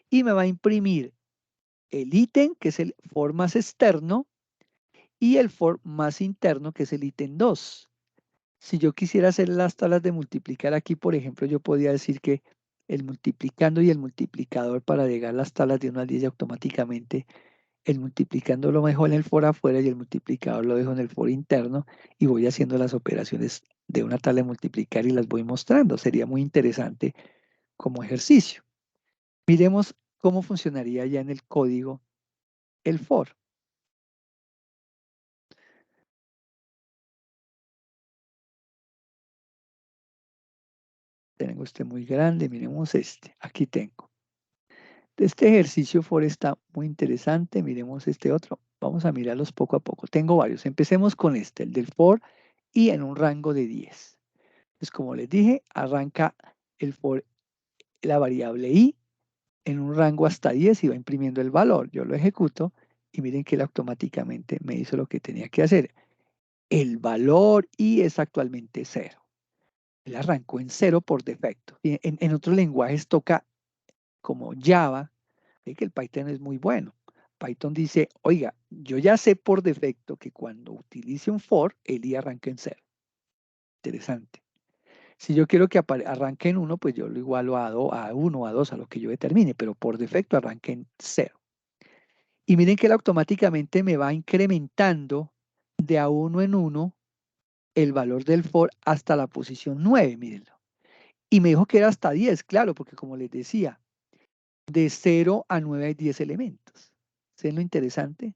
y me va a imprimir el ítem, que es el for más externo, y el for más interno, que es el ítem 2. Si yo quisiera hacer las tablas de multiplicar aquí, por ejemplo, yo podría decir que el multiplicando y el multiplicador para llegar a las tablas de 1 al 10 automáticamente, el multiplicando lo dejo en el for afuera y el multiplicador lo dejo en el for interno y voy haciendo las operaciones de una tabla de multiplicar y las voy mostrando. Sería muy interesante como ejercicio. Miremos cómo funcionaría ya en el código el for. Tengo este muy grande, miremos este, aquí tengo. Este ejercicio for está muy interesante, miremos este otro. Vamos a mirarlos poco a poco. Tengo varios. Empecemos con este, el del for y en un rango de 10. Pues como les dije, arranca el for, la variable i en un rango hasta 10 y va imprimiendo el valor. Yo lo ejecuto y miren que él automáticamente me hizo lo que tenía que hacer. El valor i es actualmente 0. Él arrancó en 0 por defecto. En otros lenguajes toca como Java, que el Python es muy bueno. Python dice, oiga, yo ya sé por defecto que cuando utilice un for, el i arranca en 0. Interesante. Si yo quiero que arranque en 1, pues yo lo igualo a 1, a 2, a lo que yo determine, pero por defecto arranque en 0. Y miren que él automáticamente me va incrementando de a 1 en 1 el valor del for hasta la posición 9, mírenlo. Y me dijo que era hasta 10, claro, porque como les decía, de 0 a 9 hay 10 elementos. ¿Es lo interesante?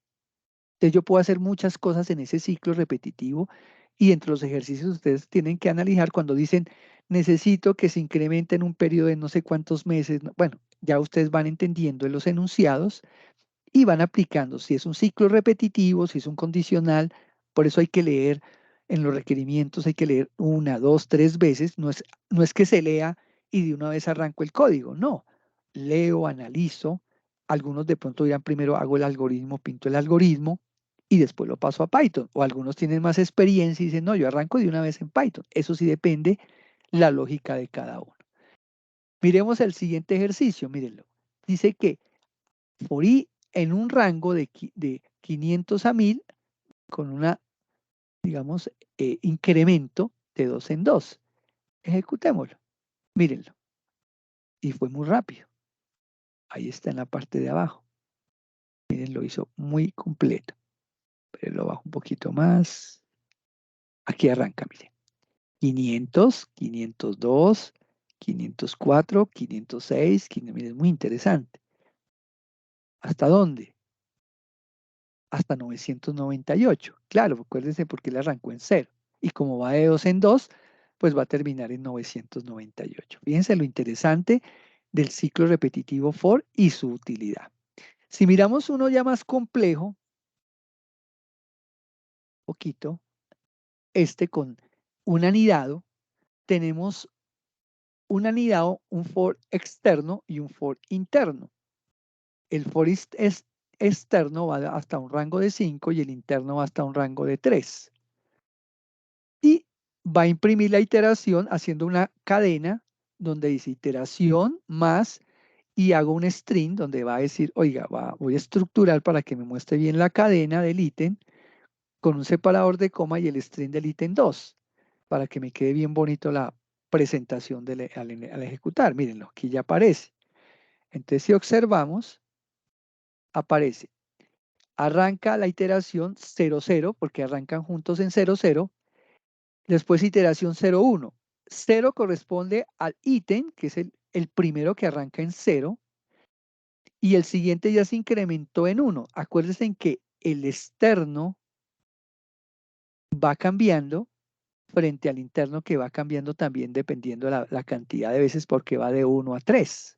Entonces yo puedo hacer muchas cosas en ese ciclo repetitivo y entre los ejercicios ustedes tienen que analizar cuando dicen necesito que se incremente en un periodo de no sé cuántos meses. Bueno, ya ustedes van entendiendo en los enunciados y van aplicando si es un ciclo repetitivo, si es un condicional. Por eso hay que leer en los requerimientos, hay que leer 1, 2, 3 veces. No es que se lea y de una vez arranco el código, no. Leo, analizo. Algunos de pronto dirán primero hago el algoritmo, pinto el algoritmo y después lo paso a Python. O algunos tienen más experiencia y dicen, no, yo arranco de una vez en Python. Eso sí depende la lógica de cada uno. Miremos el siguiente ejercicio, mírenlo. Dice que for i en un rango de 500 a 1000 con una, digamos, incremento de 2 en 2. Ejecutémoslo. Mírenlo. Y fue muy rápido. Ahí está en la parte de abajo. Miren, lo hizo muy completo. Pero lo bajo un poquito más. Aquí arranca, miren. 500, 502, 504, 506, 500, miren, muy interesante. ¿Hasta dónde? Hasta 998. Claro, acuérdense porque él arrancó en 0. Y como va de 2 en 2, pues va a terminar en 998. Fíjense lo interesante del ciclo repetitivo for y su utilidad. Si miramos uno ya más complejo, poquito, con un anidado, tenemos un anidado, un for externo y un for interno. El for externo va hasta un rango de 5 y el interno va hasta un rango de 3. Y va a imprimir la iteración haciendo una cadena donde dice iteración más y hago un string donde va a decir, oiga, voy a estructurar para que me muestre bien la cadena del ítem con un separador de coma y el string del ítem 2 para que me quede bien bonito la presentación al ejecutar. Mírenlo, aquí ya aparece. Entonces, si observamos, aparece, arranca la iteración 0, 0, porque arrancan juntos en 0, 0. Después iteración 0, 1. 0 corresponde al ítem, que es el primero que arranca en 0, y el siguiente ya se incrementó en 1. Acuérdense en que el externo va cambiando frente al interno que va cambiando también dependiendo la cantidad de veces porque va de 1 a 3.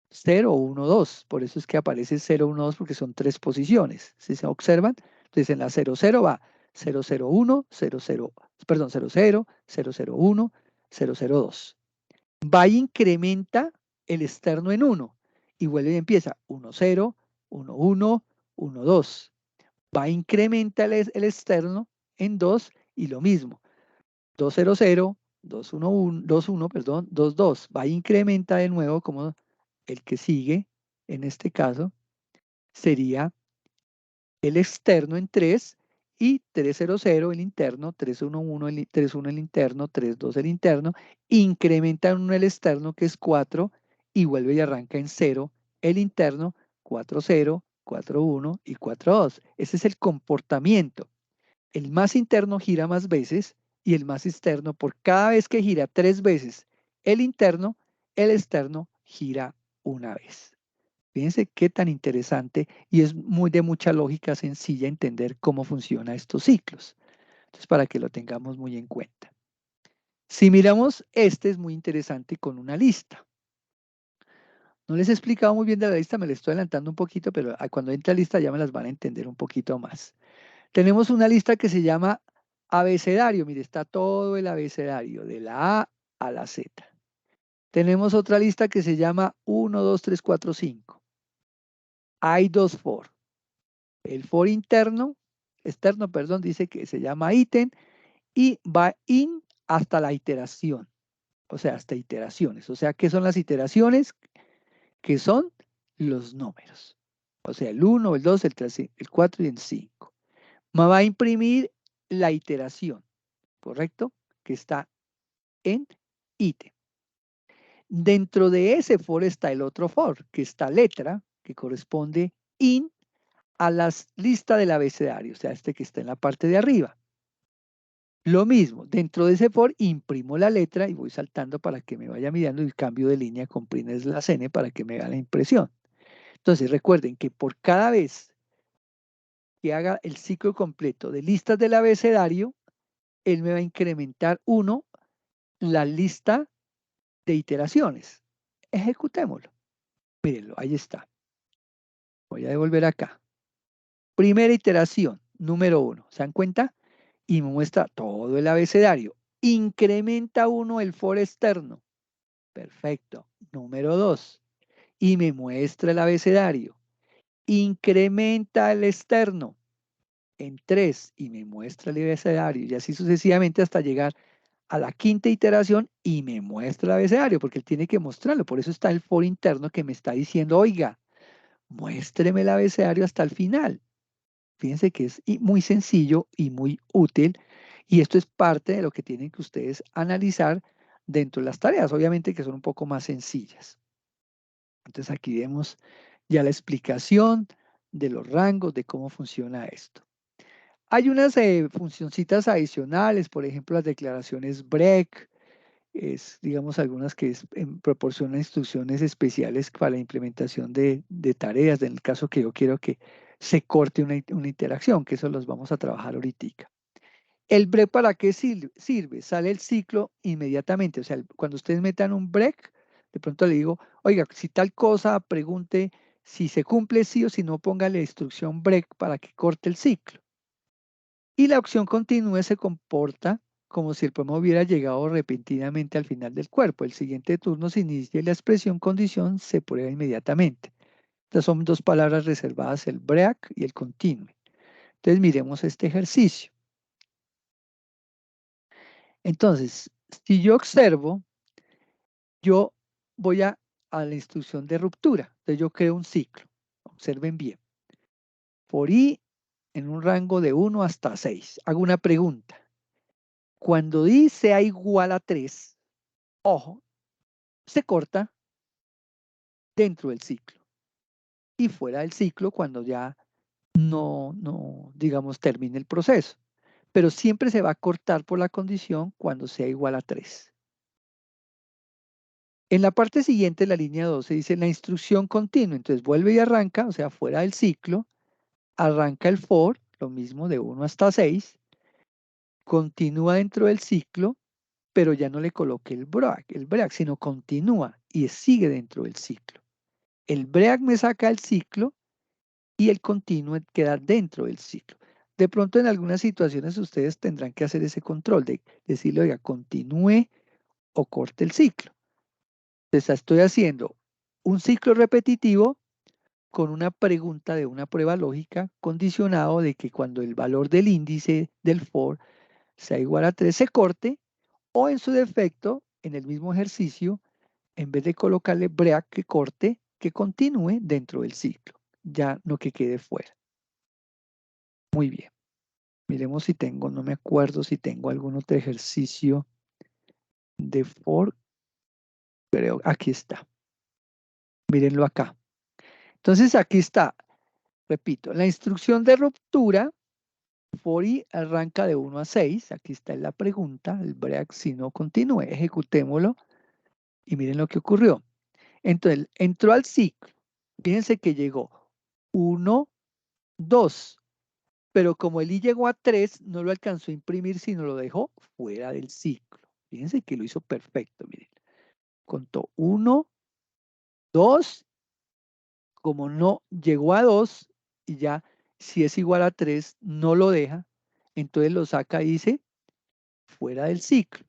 0, 1, 2. Por eso es que aparece 0, 1, 2 porque son 3 posiciones. Si se observan, entonces en la 0, 0 va 0, 0, 1, 0, 0, perdón, 0, 0, 0, 0, 1, 0, 0, 2. Va y incrementa el externo en 1 y vuelve y empieza 1, 0, 1, 1, 1, 2. va a incrementar el externo en 2 y lo mismo. 200, 211, 21, perdón, 22. Va a incrementar de nuevo como el que sigue, en este caso, sería el externo en 3 y 300 el interno, 311 el, 31 el interno, 32 el interno, incrementa en 1 el externo que es 4 y vuelve y arranca en 0 el interno, 40, 41 y 42. Ese es el comportamiento. El más interno gira más veces y el más externo, por cada vez que gira 3 veces el interno, el externo gira una vez. Fíjense qué tan interesante y es muy de mucha lógica sencilla entender cómo funcionan estos ciclos. Entonces, para que lo tengamos muy en cuenta. Si miramos, este es muy interesante con una lista. No les he explicado muy bien de la lista, me le estoy adelantando un poquito, pero cuando entre la lista ya me las van a entender un poquito más. Tenemos una lista que se llama abecedario. Mire, está todo el abecedario, de la A a la Z. Tenemos otra lista que se llama 1, 2, 3, 4, 5. Hay dos for. El for externo, perdón, dice que se llama ítem y va in hasta la iteración. O sea, hasta iteraciones. O sea, ¿qué son las iteraciones? Que son los números. O sea, el 1, el 2, el 3, el 4 y el 5. Me va a imprimir la iteración, ¿correcto? Que está en ítem. Dentro de ese for está el otro for, que está letra, que corresponde in a la lista del abecedario, o sea, este que está en la parte de arriba. Lo mismo, dentro de ese for imprimo la letra y voy saltando para que me vaya mirando y cambio de línea con prines la N para que me haga la impresión. Entonces recuerden que por cada vez que haga el ciclo completo de listas del abecedario, él me va a incrementar 1 la lista de iteraciones. Ejecutémoslo. Mírenlo, ahí está. Voy a devolver acá. Primera iteración, número 1. ¿Se dan cuenta? Y me muestra todo el abecedario. Incrementa 1 el for externo. Perfecto. Número 2. Y me muestra el abecedario. Incrementa el externo en 3 y me muestra el abecedario. Y así sucesivamente hasta llegar a la quinta iteración y me muestra el abecedario, porque él tiene que mostrarlo. Por eso está el for interno que me está diciendo, oiga, muéstreme el abecedario hasta el final. Fíjense que es muy sencillo y muy útil. Y esto es parte de lo que tienen que ustedes analizar dentro de las tareas, obviamente que son un poco más sencillas. Entonces aquí vemos ya la explicación de los rangos, de cómo funciona esto. Hay unas funcioncitas adicionales, por ejemplo, las declaraciones break, digamos, algunas que proporcionan instrucciones especiales para la implementación de tareas, en el caso que yo quiero que se corte una interacción, que eso los vamos a trabajar ahorita. ¿El break para qué sirve? Sale el ciclo inmediatamente, o sea, cuando ustedes metan un break, de pronto le digo, oiga, si tal cosa, pregunte si se cumple sí o si no, ponga la instrucción break para que corte el ciclo. Y la opción continúe se comporta como si el poema hubiera llegado repentinamente al final del cuerpo. El siguiente turno se inicia y la expresión condición se prueba inmediatamente. Estas son dos palabras reservadas, el break y el continue. Entonces miremos este ejercicio. Entonces, si yo observo, yo voy a la instrucción de ruptura. Entonces yo creo un ciclo. Observen bien. For i en un rango de 1 hasta 6. Hago una pregunta. Cuando i sea igual a 3, ojo, se corta dentro del ciclo y fuera del ciclo cuando ya digamos, termine el proceso. Pero siempre se va a cortar por la condición cuando sea igual a 3. En la parte siguiente, la línea 12, dice la instrucción continua. Entonces vuelve y arranca, o sea, fuera del ciclo, arranca el for, lo mismo de 1 hasta 6, continúa dentro del ciclo, pero ya no le coloque el break, sino continúa y sigue dentro del ciclo. El break me saca el ciclo y el continuo queda dentro del ciclo. De pronto en algunas situaciones ustedes tendrán que hacer ese control de decirle, oiga, continúe o corte el ciclo. Entonces estoy haciendo un ciclo repetitivo con una pregunta de una prueba lógica condicionado de que cuando el valor del índice del for sea igual a 3 se corte, o en su defecto, en el mismo ejercicio, en vez de colocarle break que corte, que continúe dentro del ciclo, ya no que quede fuera. Muy bien. Miremos si tengo, no me acuerdo si tengo algún otro ejercicio de for. Creo, aquí está. Mírenlo acá. Entonces aquí está, repito, la instrucción de ruptura, for i arranca de 1 a 6. Aquí está la pregunta, el break si no continúe, ejecutémoslo y miren lo que ocurrió. Entonces, entró al ciclo. Fíjense que llegó 1, 2, pero como el i llegó a 3, no lo alcanzó a imprimir, sino lo dejó fuera del ciclo. Fíjense que lo hizo perfecto, miren. Contó 1, 2, como no llegó a 2, y ya si es igual a 3, no lo deja, entonces lo saca y dice fuera del ciclo,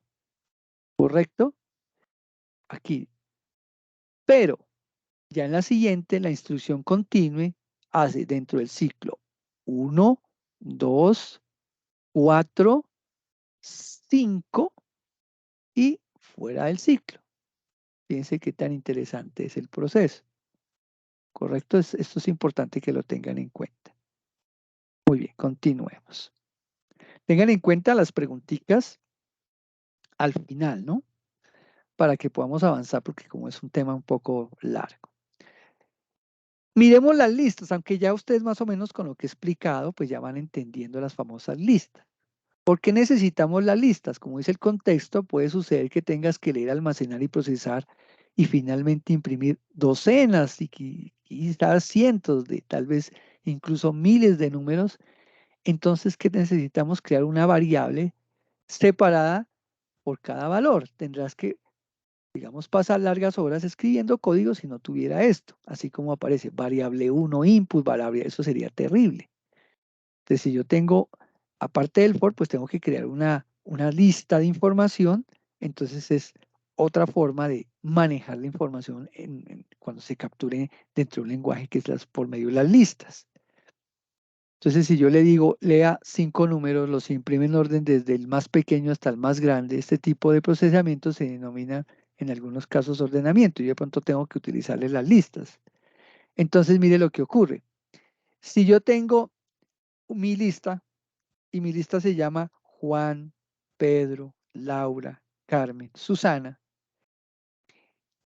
¿correcto? Aquí. Pero ya en la siguiente, la instrucción continue hace dentro del ciclo 1, 2, 4, 5 y fuera del ciclo. Fíjense qué tan interesante es el proceso. ¿Correcto? Esto es importante que lo tengan en cuenta. Muy bien, continuemos. Tengan en cuenta las preguntitas al final, ¿no? Para que podamos avanzar, porque como es un tema un poco largo. Miremos las listas, aunque ya ustedes más o menos con lo que he explicado, pues ya van entendiendo las famosas listas. ¿Por qué necesitamos las listas? Como dice el contexto, puede suceder que tengas que leer, almacenar y procesar y finalmente imprimir docenas y quizás cientos de, tal vez incluso miles de números. Entonces, ¿qué necesitamos? Crear una variable separada por cada valor. Tendrás que, digamos, pasar largas horas escribiendo código si no tuviera esto. Así como aparece variable 1 input, variable, eso sería terrible. Entonces, si yo tengo, aparte del for, pues tengo que crear una lista de información. Entonces es otra forma de manejar la información cuando se capture dentro de un lenguaje que es por medio de las listas. Entonces, si yo le digo, lea 5 números, los imprime en orden desde el más pequeño hasta el más grande, este tipo de procesamiento se denomina en algunos casos ordenamiento. Y de pronto tengo que utilizarle las listas. Entonces, mire lo que ocurre. Si yo tengo mi lista, y mi lista se llama Juan, Pedro, Laura, Carmen, Susana,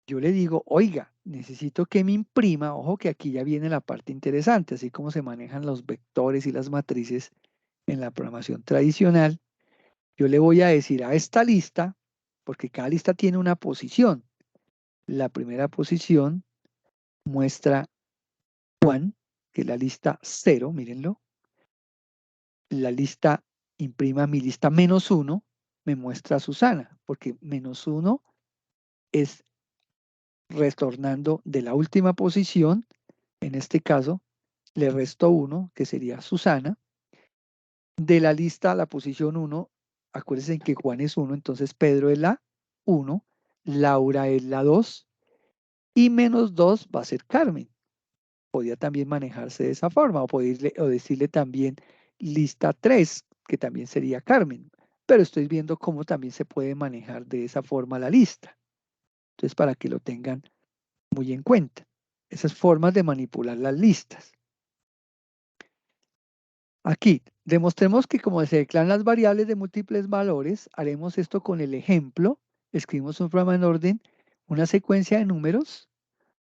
yo le digo, oiga, necesito que me imprima, ojo que aquí ya viene la parte interesante, así como se manejan los vectores y las matrices en la programación tradicional, yo le voy a decir a esta lista, porque cada lista tiene una posición. La primera posición muestra Juan, que es la lista 0, mírenlo. La lista, imprima mi lista -1, me muestra a Susana, porque -1 es retornando de la última posición, en este caso, le resto 1, que sería Susana. De la lista a la posición 1, acuérdense que Juan es 1, entonces Pedro es la 1, Laura es la 2, y -2 va a ser Carmen. Podría también manejarse de esa forma, o decirle también lista 3, que también sería Carmen. Pero estoy viendo cómo también se puede manejar de esa forma la lista. Entonces, para que lo tengan muy en cuenta. Esas formas de manipular las listas. Aquí, demostremos que como se declaran las variables de múltiples valores, haremos esto con el ejemplo. Escribimos un programa en orden, una secuencia de números.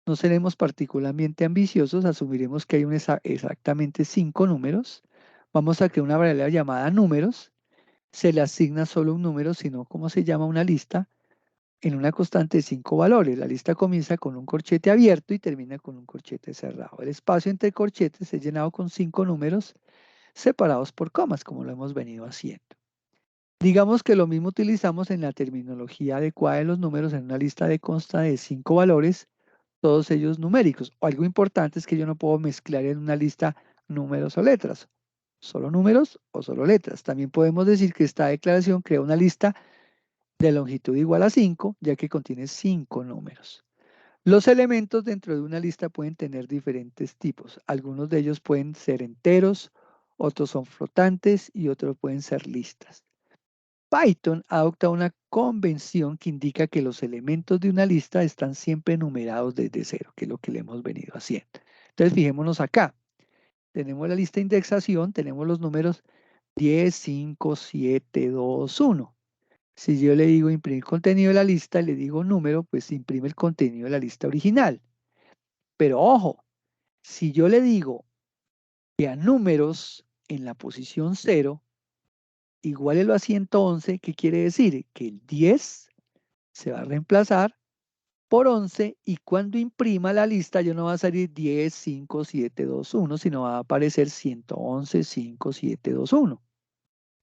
No seremos particularmente ambiciosos, asumiremos que hay exactamente 5 números. Vamos a crear una variable llamada números. Se le asigna solo un número, sino como se llama una lista, en una constante de 5 valores. La lista comienza con un corchete abierto y termina con un corchete cerrado. El espacio entre corchetes es llenado con 5 números separados por comas, como lo hemos venido haciendo. Digamos que lo mismo utilizamos en la terminología adecuada de los números en una lista de consta de 5 valores, todos ellos numéricos. O algo importante es que yo no puedo mezclar en una lista números o letras. Solo números o solo letras. También podemos decir que esta declaración crea una lista de longitud igual a 5, ya que contiene 5 números. Los elementos dentro de una lista pueden tener diferentes tipos. Algunos de ellos pueden ser enteros, otros son flotantes y otros pueden ser listas. Python adopta una convención que indica que los elementos de una lista están siempre numerados desde cero, que es lo que le hemos venido haciendo. Entonces, fijémonos acá. Tenemos la lista de indexación, tenemos los números 10, 5, 7, 2, 1. Si yo le digo imprimir contenido de la lista, le digo número, pues imprime el contenido de la lista original. Pero ojo, si yo le digo que a números en la posición 0, igualelo a 111, ¿qué quiere decir? Que el 10 se va a reemplazar por 11 y cuando imprima la lista ya no va a salir 10, 5, 7, 2, 1, sino va a aparecer 111, 5, 7, 2, 1,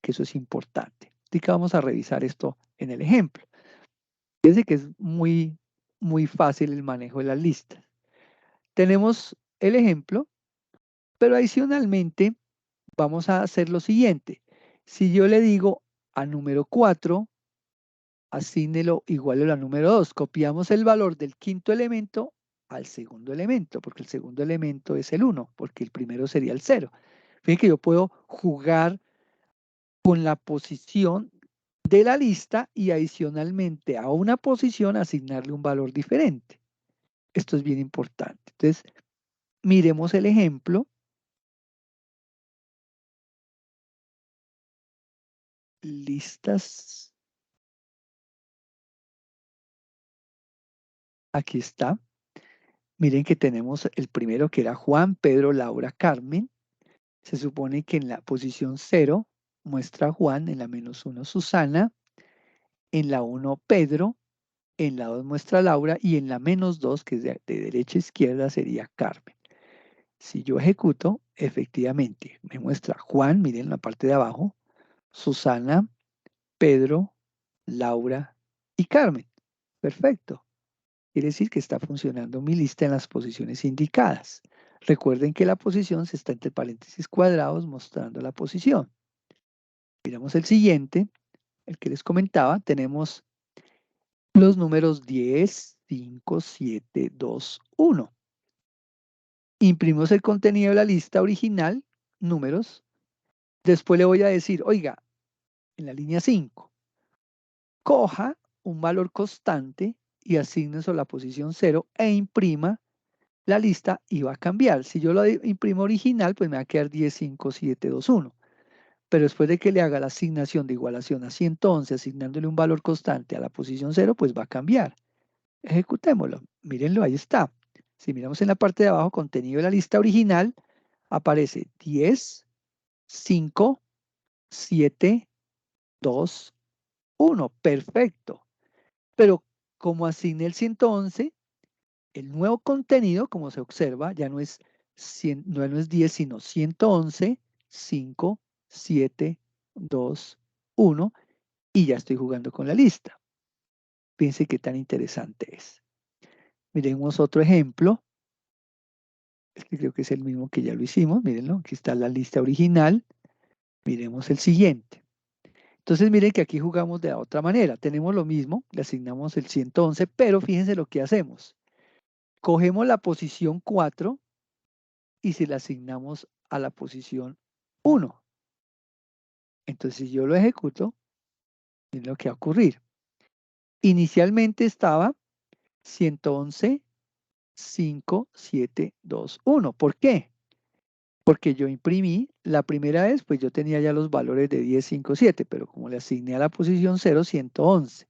que eso es importante. Así que vamos a revisar esto en el ejemplo. Fíjense que es muy, muy fácil el manejo de las listas. Tenemos el ejemplo, pero adicionalmente vamos a hacer lo siguiente. Si yo le digo a número 4, asígnelo igual al número 2. Copiamos el valor del quinto elemento al segundo elemento, porque el segundo elemento es el 1, porque el primero sería el 0. Fíjense que yo puedo jugar con la posición de la lista y adicionalmente a una posición asignarle un valor diferente. Esto es bien importante. Entonces, miremos el ejemplo. Listas. Aquí está. Miren que tenemos el primero que era Juan, Pedro, Laura, Carmen. Se supone que en la posición 0 muestra a Juan, en la -1 Susana, en la 1 Pedro, en la 2 muestra a Laura y en la -2, que es de derecha a izquierda, sería Carmen. Si yo ejecuto, efectivamente, me muestra Juan, miren en la parte de abajo, Susana, Pedro, Laura y Carmen. Perfecto. Quiere decir que está funcionando mi lista en las posiciones indicadas. Recuerden que la posición se está entre paréntesis cuadrados mostrando la posición. Miramos el siguiente, el que les comentaba. Tenemos los números 10, 5, 7, 2, 1. Imprimimos el contenido de la lista original, números. Después le voy a decir, oiga, en la línea 5, coja un valor constante y asigne a la posición 0 e imprima la lista y va a cambiar. Si yo lo imprimo original, pues me va a quedar 10, 5, 7, 2, 1. Pero después de que le haga la asignación de igualación a 111, asignándole un valor constante a la posición 0, pues va a cambiar. Ejecutémoslo. Mírenlo, ahí está. Si miramos en la parte de abajo, contenido de la lista original, aparece 10, 5, 7, 2, 1. Perfecto. Pero como asigné el 111, el nuevo contenido, como se observa, ya no es 100, no es 10, sino 111, 5, 7, 2, 1, y ya estoy jugando con la lista. Fíjense qué tan interesante es. Miremos otro ejemplo. Este creo que es el mismo que ya lo hicimos. Mírenlo, aquí está la lista original. Miremos el siguiente. Entonces miren que aquí jugamos de la otra manera. Tenemos lo mismo, le asignamos el 111, pero fíjense lo que hacemos. Cogemos la posición 4 y se la asignamos a la posición 1. Entonces, si yo lo ejecuto, miren lo que va a ocurrir. Inicialmente estaba 111, 5, 7, 2, 1. ¿Por qué? Porque yo imprimí la primera vez, pues yo tenía ya los valores de 10, 5, 7, pero como le asigné a la posición 0, 111.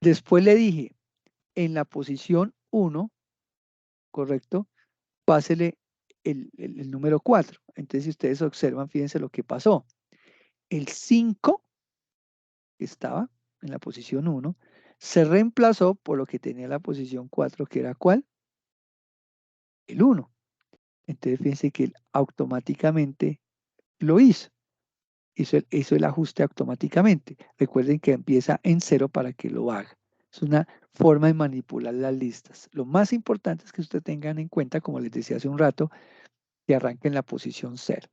Después le dije, en la posición 1, ¿correcto? Pásele el número 4. Entonces, si ustedes observan, fíjense lo que pasó. El 5, que estaba en la posición 1, se reemplazó por lo que tenía la posición 4, que era ¿cuál? El 1. Entonces, fíjense que él automáticamente lo hizo. Hizo el ajuste automáticamente. Recuerden que empieza en 0 para que lo haga. Es una forma de manipular las listas. Lo más importante es que ustedes tengan en cuenta, como les decía hace un rato, que arranque en la posición 0.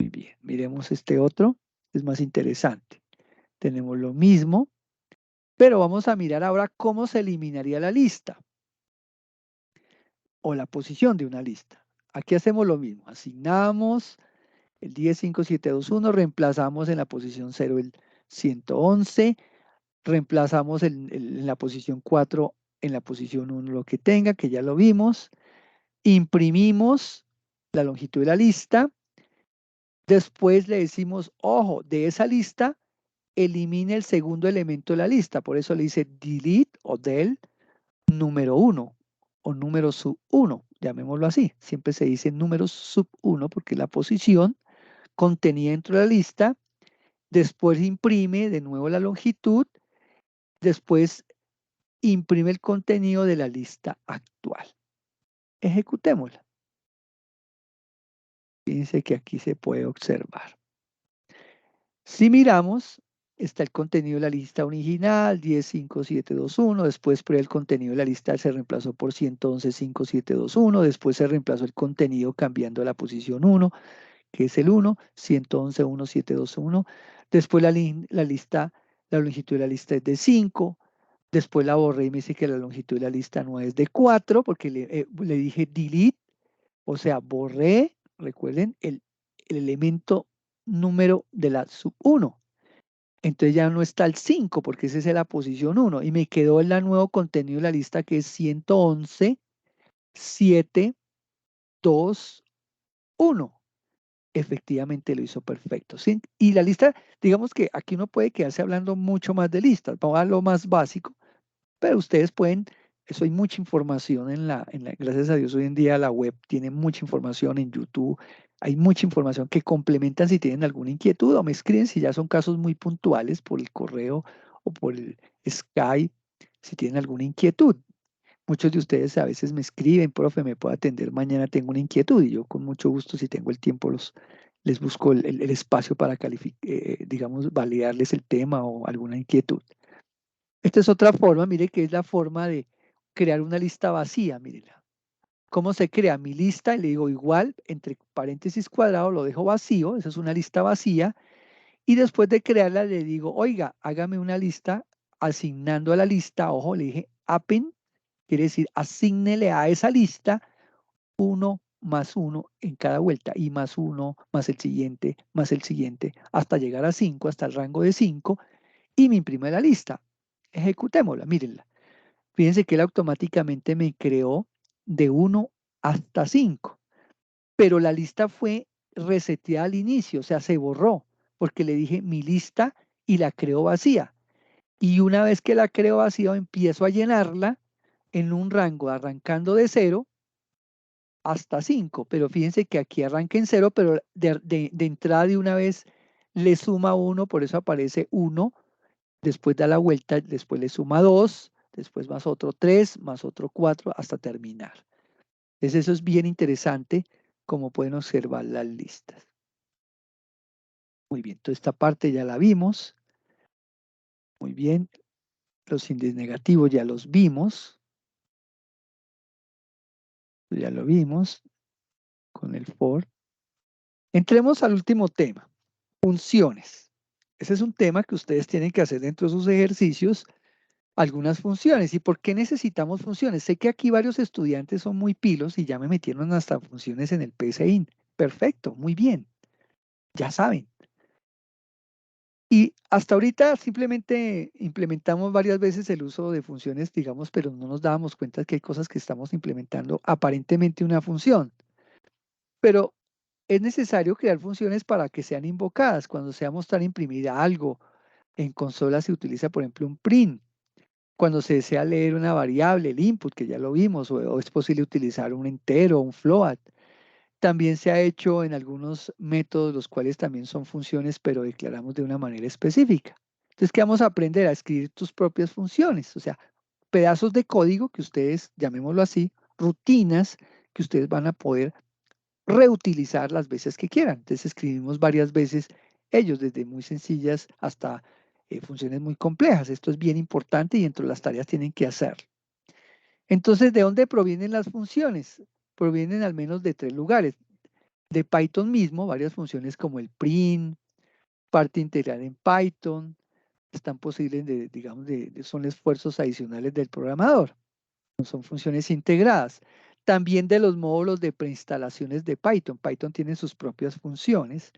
Muy bien, miremos este otro, es más interesante. Tenemos lo mismo, Pero vamos a mirar ahora cómo se eliminaría la lista o la posición de una lista. Aquí hacemos lo mismo, asignamos el 105721, reemplazamos en la posición 0 el 111, reemplazamos en la posición 4 en la posición 1 lo que tenga, que ya lo vimos, imprimimos la longitud de la lista, después le decimos, ojo, de esa lista, elimine el segundo elemento de la lista, por eso le dice delete o del número 1 o número sub 1, llamémoslo así, siempre se dice número sub 1 porque la posición contenida dentro de la lista, después imprime de nuevo la longitud, después imprime el contenido de la lista actual. Ejecutémosla. Fíjense que aquí se puede observar. Si miramos, está el contenido de la lista original, 105721, después por el contenido de la lista se reemplazó por 1115721, después se reemplazó el contenido cambiando la posición 1, que es el 1, 1111721, después la lista, la longitud de la lista es de 5, después la borré y me dice que la longitud de la lista no es de 4, porque le dije delete, o sea, borré, recuerden, el elemento número de la sub 1. Entonces ya no está el 5 porque esa es la posición 1 y me quedó el nuevo contenido de la lista que es 111, 7, 2, 1. Efectivamente lo hizo perfecto. ¿Sí? Y la lista, digamos que aquí uno puede quedarse hablando mucho más de listas. Vamos a lo más básico, pero ustedes pueden, eso hay mucha información gracias a Dios hoy en día la web tiene mucha información en YouTube, hay mucha información que complementan si tienen alguna inquietud o me escriben si ya son casos muy puntuales por el correo o por el Skype, si tienen alguna inquietud. Muchos de ustedes a veces me escriben, profe, me puedo atender mañana, tengo una inquietud y yo con mucho gusto, si tengo el tiempo, les busco el espacio para digamos, validarles el tema o alguna inquietud. Esta es otra forma, mire, que es la forma de crear una lista vacía, mírela. ¿Cómo se crea mi lista? Le digo igual, entre paréntesis cuadrado, lo dejo vacío, esa es una lista vacía, y después de crearla le digo, oiga, hágame una lista asignando a la lista, ojo, le dije append, quiere decir, asígnele a esa lista 1 más 1 en cada vuelta, y más 1, más el siguiente, hasta llegar a 5, hasta el rango de 5, y me imprime la lista. Ejecutémosla, mírenla. Fíjense que él automáticamente me creó de 1 hasta 5, pero la lista fue reseteada al inicio, o sea, se borró, porque le dije mi lista y la creo vacía. Y una vez que la creo vacía, empiezo a llenarla en un rango arrancando de 0 hasta 5, pero fíjense que aquí arranca en 0, pero de entrada de una vez le suma 1, por eso aparece 1, después da la vuelta, después le suma 2, después más otro 3, más otro 4, hasta terminar. Entonces eso es bien interesante, como pueden observar las listas. Muy bien, toda esta parte ya la vimos. Muy bien, los índices negativos ya los vimos. Ya lo vimos con el for. Entremos al último tema, funciones. Ese es un tema que ustedes tienen que hacer dentro de sus ejercicios, algunas funciones. ¿Y por qué necesitamos funciones? Sé que aquí varios estudiantes son muy pilos y ya me metieron hasta funciones en el PSIN. Perfecto, muy bien. Ya saben. Y hasta ahorita simplemente implementamos varias veces el uso de funciones, digamos, pero no nos dábamos cuenta que hay cosas que estamos implementando aparentemente una función. Pero es necesario crear funciones para que sean invocadas. Cuando se va a mostrar imprimida algo, en consola se utiliza, por ejemplo, un print. Cuando se desea leer una variable, el input, que ya lo vimos, o es posible utilizar un entero, un float. También se ha hecho en algunos métodos, los cuales también son funciones, pero declaramos de una manera específica. Entonces, ¿qué vamos a aprender? A escribir tus propias funciones, o sea, pedazos de código que ustedes, llamémoslo así, rutinas que ustedes van a poder reutilizar las veces que quieran. Entonces escribimos varias veces ellos, desde muy sencillas hasta funciones muy complejas. Esto es bien importante y dentro de las tareas tienen que hacer. Entonces, ¿de dónde provienen las funciones? Provienen al menos de 3 lugares. De Python mismo, varias funciones como el print, parte integral en Python, es tan posible, digamos, son esfuerzos adicionales del programador, no son funciones integradas. También de los módulos de preinstalaciones de Python. Python tiene sus propias funciones.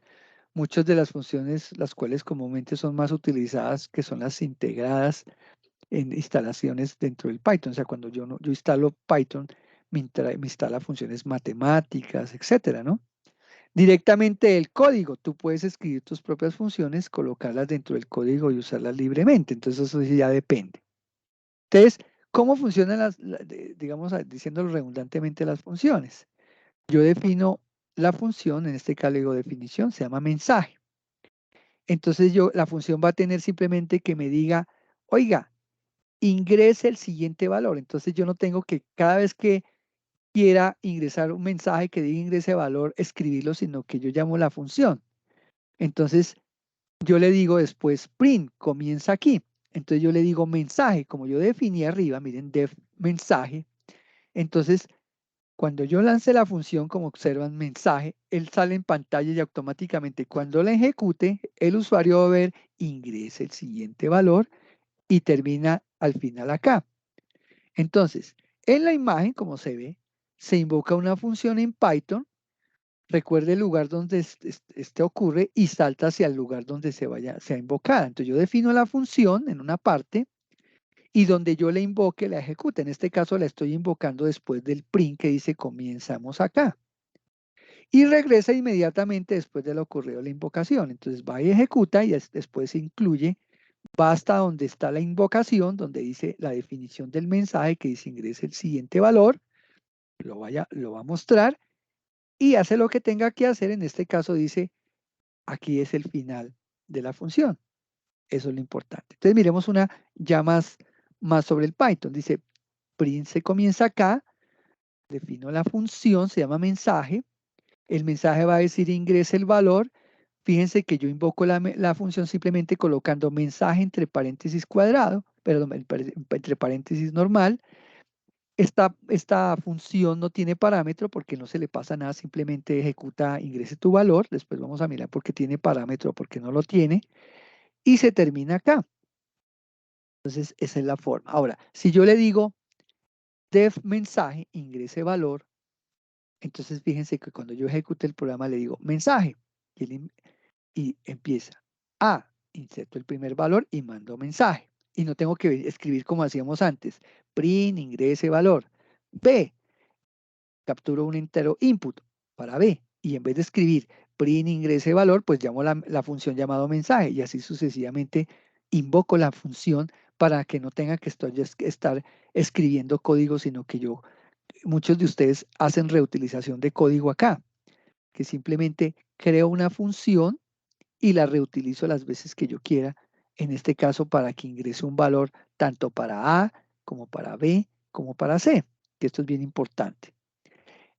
Muchas de las funciones, las cuales comúnmente son más utilizadas, que son las integradas en instalaciones dentro del Python. O sea, cuando yo instalo Python, me instala funciones matemáticas, etcétera, ¿no? Directamente el código, tú puedes escribir tus propias funciones, colocarlas dentro del código y usarlas libremente. Entonces, eso sí ya depende. Entonces, ¿cómo funcionan digamos, diciéndolo redundantemente, las funciones? Yo defino la función, en este caso le digo definición, se llama mensaje. Entonces, la función va a tener simplemente que me diga, oiga, ingrese el siguiente valor. Entonces, yo no tengo que cada vez que quiera ingresar un mensaje que diga ingrese valor, escribirlo, sino que yo llamo la función. Entonces, yo le digo después print, comienza aquí. Entonces, yo le digo mensaje, como yo definí arriba, miren, def mensaje. Entonces, cuando yo lance la función, como observan, mensaje, él sale en pantalla y automáticamente cuando la ejecute, el usuario va a ver, ingrese el siguiente valor y termina al final acá. Entonces, en la imagen, como se ve, se invoca una función en Python. Recuerde el lugar donde este ocurre y salta hacia el lugar donde sea invocada. Entonces yo defino la función en una parte y donde yo le invoque la ejecute. En este caso la estoy invocando después del print que dice comenzamos acá. Y regresa inmediatamente después de lo ocurrido la invocación. Entonces va y ejecuta y después incluye, va hasta donde está la invocación, donde dice la definición del mensaje que dice ingrese el siguiente valor, lo va a mostrar y hace lo que tenga que hacer. En este caso dice, aquí es el final de la función. Eso es lo importante. Entonces miremos una ya más sobre el Python. Dice, print se comienza acá, defino la función, se llama mensaje. El mensaje va a decir ingrese el valor. Fíjense que yo invoco la función simplemente colocando mensaje entre paréntesis cuadrado, perdón, entre paréntesis normal. Esta función no tiene parámetro porque no se le pasa nada, simplemente ejecuta, ingrese tu valor. Después vamos a mirar por qué tiene parámetro, porque no lo tiene. Y se termina acá. Entonces, esa es la forma. Ahora, si yo le digo def mensaje, ingrese valor, entonces fíjense que cuando yo ejecute el programa le digo mensaje y empieza A, inserto el primer valor y mando mensaje. Y no tengo que escribir como hacíamos antes. Print, ingrese valor. B, capturo un entero input para B. Y en vez de escribir print, ingrese valor, pues llamo la función llamado mensaje y así sucesivamente invoco la función para que no tenga que estar escribiendo código, sino que muchos de ustedes hacen reutilización de código acá, que simplemente creo una función y la reutilizo las veces que yo quiera, en este caso para que ingrese un valor tanto para A como para B como para C, que esto es bien importante.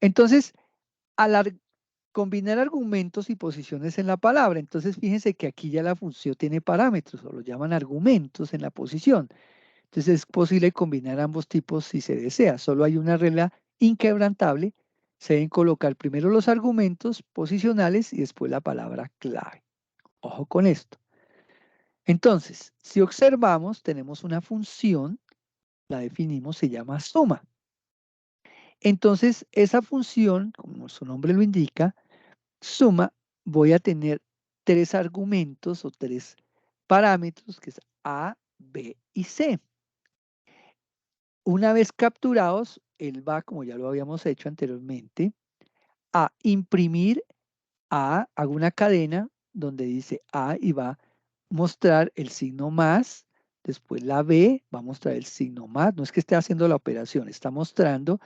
Entonces, al combinar argumentos y posiciones en la palabra, entonces fíjense que aquí ya la función tiene parámetros, o lo llaman argumentos en la posición. Entonces es posible combinar ambos tipos si se desea. Solo hay una regla inquebrantable. Se deben colocar primero los argumentos posicionales y después la palabra clave. Ojo con esto. Entonces, si observamos, tenemos una función, la definimos, se llama suma. Entonces, esa función, como su nombre lo indica, suma, voy a tener tres argumentos o tres parámetros, que es A, B y C. Una vez capturados, él va, como ya lo habíamos hecho anteriormente, a imprimir A, hago una cadena donde dice A y va a mostrar el signo más, después la B va a mostrar el signo más, no es que esté haciendo la operación, está mostrando,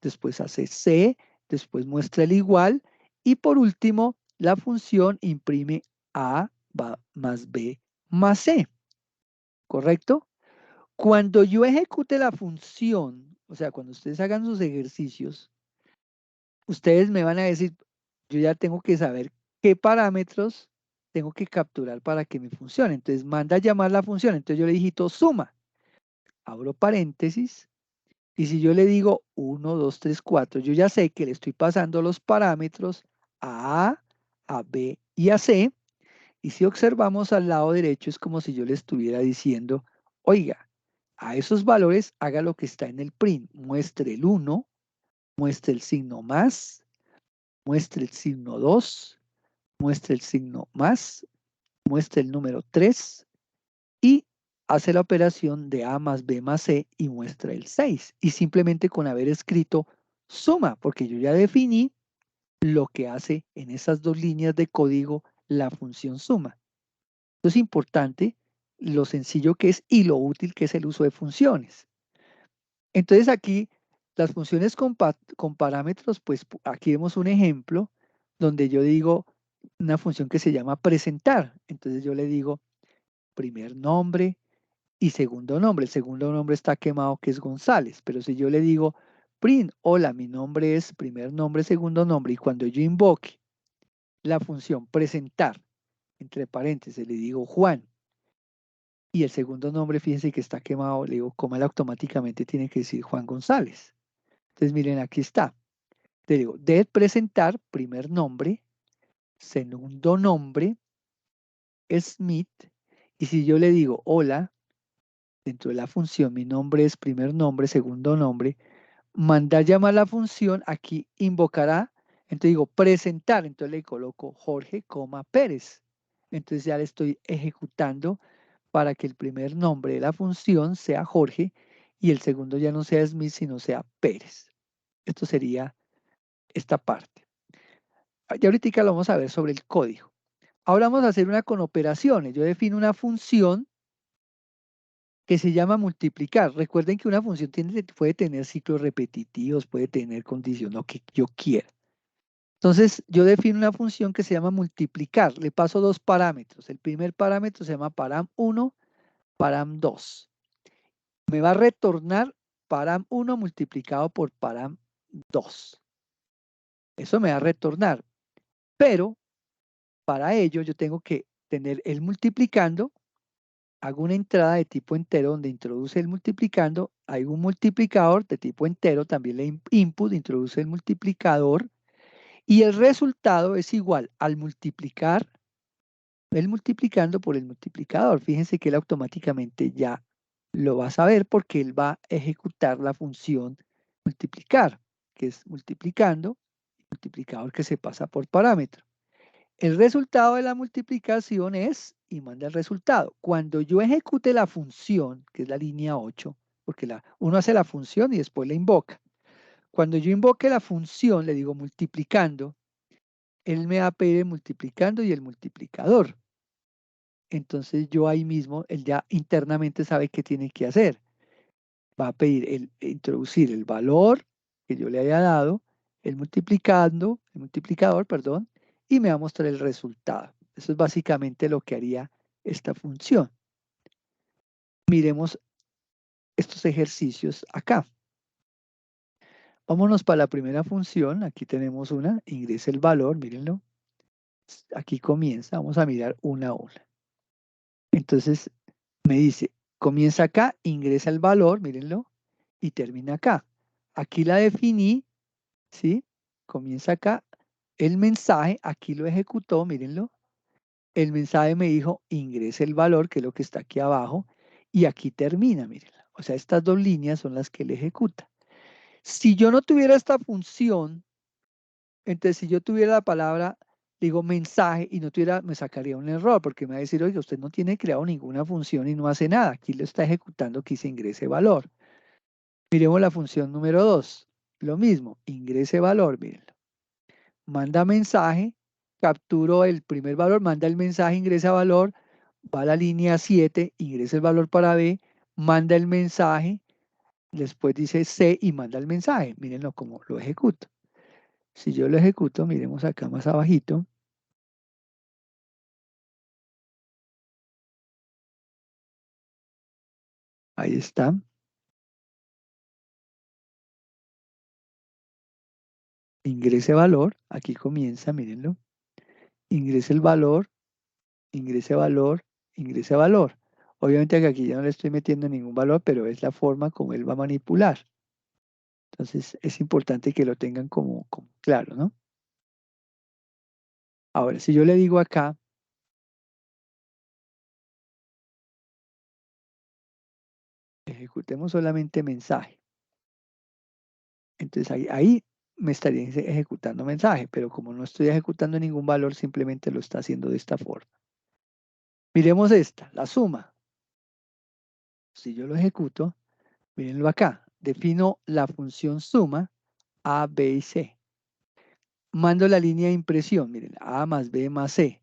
después hace C, después muestra el igual y por último la función imprime A más B más C, ¿correcto? Cuando yo ejecute la función, o sea, cuando ustedes hagan sus ejercicios, ustedes me van a decir, yo ya tengo que saber qué parámetros tengo que capturar para que me funcione. Entonces manda a llamar la función. Entonces yo le digito suma, abro paréntesis, y si yo le digo 1, 2, 3, 4, yo ya sé que le estoy pasando los parámetros a A, a B y a C, Y si observamos al lado derecho es como si yo le estuviera diciendo, oiga, a esos valores haga lo que está en el print, muestre el 1, muestre el signo más, muestre el signo 2, muestre el signo más, muestre el número 3 y hace la operación de A más B más C y muestra el 6. Y simplemente con haber escrito suma, porque yo ya definí lo que hace en esas dos líneas de código la función suma. Esto es importante, lo sencillo que es y lo útil que es el uso de funciones. Entonces aquí las funciones con parámetros, pues aquí vemos un ejemplo donde yo digo una función que se llama presentar. Entonces yo le digo primer nombre y segundo nombre. El segundo nombre está quemado que es González, pero si yo le digo print, hola, mi nombre es primer nombre, segundo nombre, y cuando yo invoque la función presentar, entre paréntesis, le digo Juan, y el segundo nombre, fíjense que está quemado, le digo, coma, él automáticamente tiene que decir Juan González. Entonces, miren, aquí está. Te digo, de presentar, primer nombre, segundo nombre, Smith, y si yo le digo hola, dentro de la función, mi nombre es primer nombre, segundo nombre, mandar llamar la función, aquí invocará, entonces digo presentar, entonces le coloco Jorge, Pérez. Entonces ya le estoy ejecutando para que el primer nombre de la función sea Jorge y el segundo ya no sea Smith, sino sea Pérez. Esto sería esta parte. Ya ahorita lo vamos a ver sobre el código. Ahora vamos a hacer una con operaciones. Yo defino una función que se llama multiplicar. Recuerden que una función puede tener ciclos repetitivos, puede tener condición, lo que yo quiera. Entonces, yo defino una función que se llama multiplicar. Le paso dos parámetros. El primer parámetro se llama param1, param2. Me va a retornar param1 multiplicado por param2. Eso me va a retornar. Pero para ello yo tengo que tener el multiplicando. Hago una entrada de tipo entero donde introduce el multiplicando. Hay un multiplicador de tipo entero. También le input introduce el multiplicador. Y el resultado es igual al multiplicar el multiplicando por el multiplicador. Fíjense que él automáticamente ya lo va a saber porque él va a ejecutar la función multiplicar, que es multiplicando, multiplicador que se pasa por parámetro. El resultado de la multiplicación es, y manda el resultado. Cuando yo ejecute la función, que es la línea 8, porque uno hace la función y después la invoca. Cuando yo invoque la función, le digo multiplicando, él me va a pedir el multiplicando y el multiplicador. Entonces yo ahí mismo, él ya internamente sabe qué tiene que hacer. Va a pedir introducir el valor que yo le haya dado, el multiplicador, perdón, y me va a mostrar el resultado. Eso es básicamente lo que haría esta función. Miremos estos ejercicios acá. Vámonos para la primera función. Aquí tenemos una, ingresa el valor, mírenlo. Aquí comienza, vamos a mirar una a una. Entonces me dice, comienza acá, ingresa el valor, mírenlo, y termina acá. Aquí la definí, ¿sí? Comienza acá. El mensaje, aquí lo ejecutó, mírenlo. El mensaje me dijo, ingrese el valor, que es lo que está aquí abajo, y aquí termina, mírenlo. O sea, estas dos líneas son las que él ejecuta. Si yo no tuviera esta función, entonces si yo tuviera la palabra, digo mensaje y no tuviera, me sacaría un error porque me va a decir, oye, usted no tiene creado ninguna función y no hace nada. Aquí lo está ejecutando que se ingrese valor. Miremos la función número 2. Lo mismo, ingrese valor, mírenlo. Manda mensaje, capturo el primer valor, manda el mensaje, ingresa valor, va a la línea 7, ingresa el valor para B, manda el mensaje, después dice C y manda el mensaje. Mírenlo como lo ejecuto. Si yo lo ejecuto, miremos acá más abajito. Ahí está. Ingrese valor. Aquí comienza, mírenlo. Ingrese el valor, ingrese valor, ingrese valor. Obviamente que aquí ya no le estoy metiendo ningún valor, pero es la forma como él va a manipular. Entonces es importante que lo tengan como claro, ¿no? Ahora, si yo le digo acá, ejecutemos solamente mensaje. Entonces ahí me estaría ejecutando mensaje, pero como no estoy ejecutando ningún valor, simplemente lo está haciendo de esta forma. Miremos esta, la suma. Si yo lo ejecuto, mírenlo acá, defino la función suma A, B y C. Mando la línea de impresión, miren, A más B más C.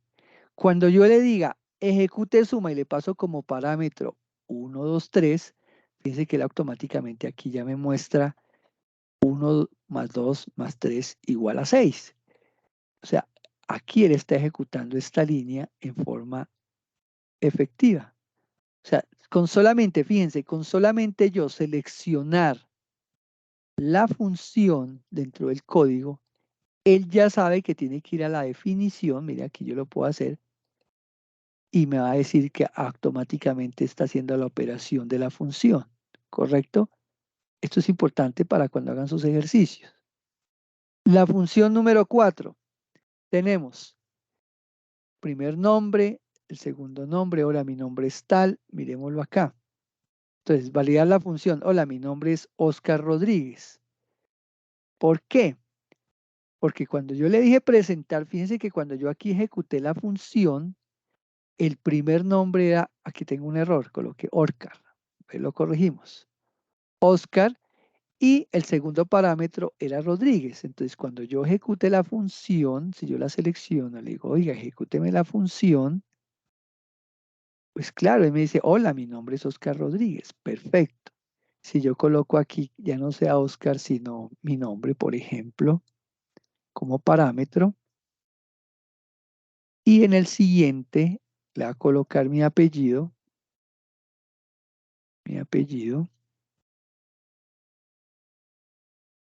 Cuando yo le diga ejecute suma y le paso como parámetro 1, 2, 3, fíjense que él automáticamente aquí ya me muestra 1 más 2 más 3 igual a 6. O sea, aquí él está ejecutando esta línea en forma efectiva. O sea, con solamente, fíjense, con solamente yo seleccionar la función dentro del código, él ya sabe que tiene que ir a la definición, mire aquí yo lo puedo hacer, y me va a decir que automáticamente está haciendo la operación de la función, ¿correcto? Esto es importante para cuando hagan sus ejercicios. La función número 4, tenemos primer nombre, el segundo nombre, hola, mi nombre es tal, miremoslo acá. Entonces, validar la función, hola, mi nombre es Oscar Rodríguez. ¿Por qué? Porque cuando yo le dije presentar, fíjense que cuando yo aquí ejecuté la función, el primer nombre era, aquí tengo un error, coloqué Oscar, lo corregimos. Oscar, y el segundo parámetro era Rodríguez. Entonces, cuando yo ejecute la función, si yo la selecciono, le digo, oiga, ejecúteme la función, pues claro, él me dice, hola, mi nombre es Oscar Rodríguez. Perfecto. Si yo coloco aquí, ya no sea Oscar, sino mi nombre, por ejemplo, como parámetro, y en el siguiente le voy a colocar mi apellido,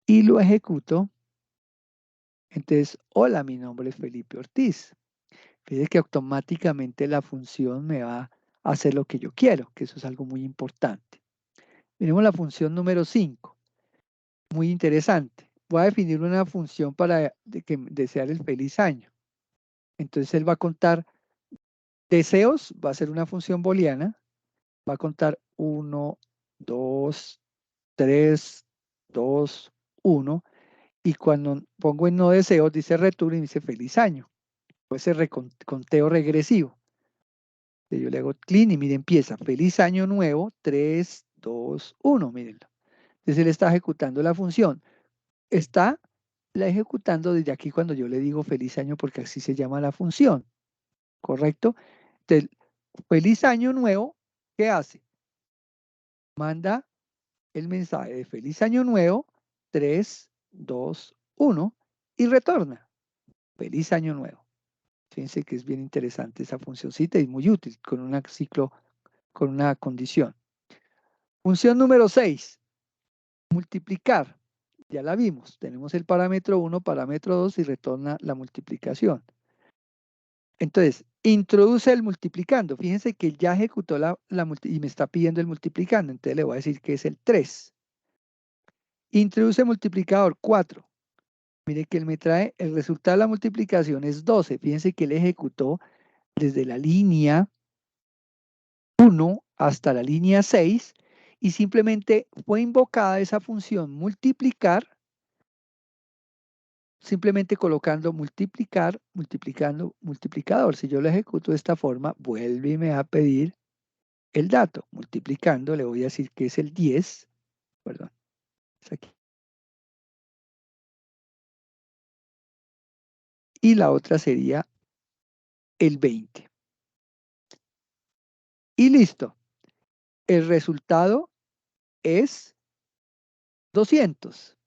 y lo ejecuto. Entonces, hola, mi nombre es Felipe Ortiz. Fíjese que automáticamente la función me va a hacer lo que yo quiero, que eso es algo muy importante. Miremos la función número 5. Muy interesante. Voy a definir una función para desear el feliz año. Entonces él va a contar deseos, va a ser una función booleana, va a contar 1, 2, 3, 2, 1, y cuando pongo en no deseos, dice return y dice feliz año. Puede ser conteo regresivo. Yo le hago clean y mire, empieza feliz año nuevo, 3, 2, 1, mírenlo. Entonces él está ejecutando la función. Está la ejecutando desde aquí cuando yo le digo feliz año porque así se llama la función, ¿correcto? Entonces, feliz año nuevo, ¿qué hace? Manda el mensaje de feliz año nuevo, 3, 2, 1 y retorna feliz año nuevo. Fíjense que es bien interesante esa funcioncita y muy útil con un ciclo, con una condición. Función número 6, multiplicar. Ya la vimos, tenemos el parámetro 1, parámetro 2 y retorna la multiplicación. Entonces, introduce el multiplicando. Fíjense que ya ejecutó y me está pidiendo el multiplicando. Entonces le voy a decir que es el 3. Introduce multiplicador 4. Mire que él me trae, el resultado de la multiplicación es 12. Fíjense que él ejecutó desde la línea 1 hasta la línea 6 y simplemente fue invocada esa función multiplicar, simplemente colocando multiplicar, multiplicando, multiplicador. Si yo lo ejecuto de esta forma, vuelve y me va a pedir el dato. Multiplicando, le voy a decir que es el 10, perdón, es aquí. Y la otra sería el 20. Y listo. El resultado es 200.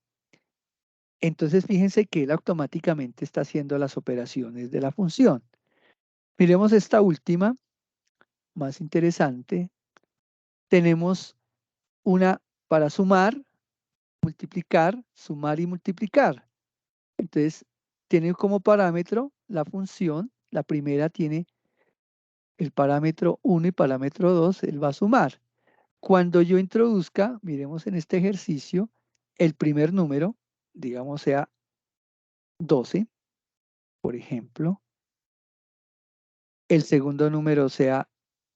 Entonces, fíjense que él automáticamente está haciendo las operaciones de la función. Miremos esta última, más interesante. Tenemos una para sumar, multiplicar, sumar y multiplicar. Entonces, tiene como parámetro la función. La primera tiene el parámetro 1 y parámetro 2, él va a sumar. Cuando yo introduzca, miremos en este ejercicio, el primer número, digamos sea 12, por ejemplo. El segundo número sea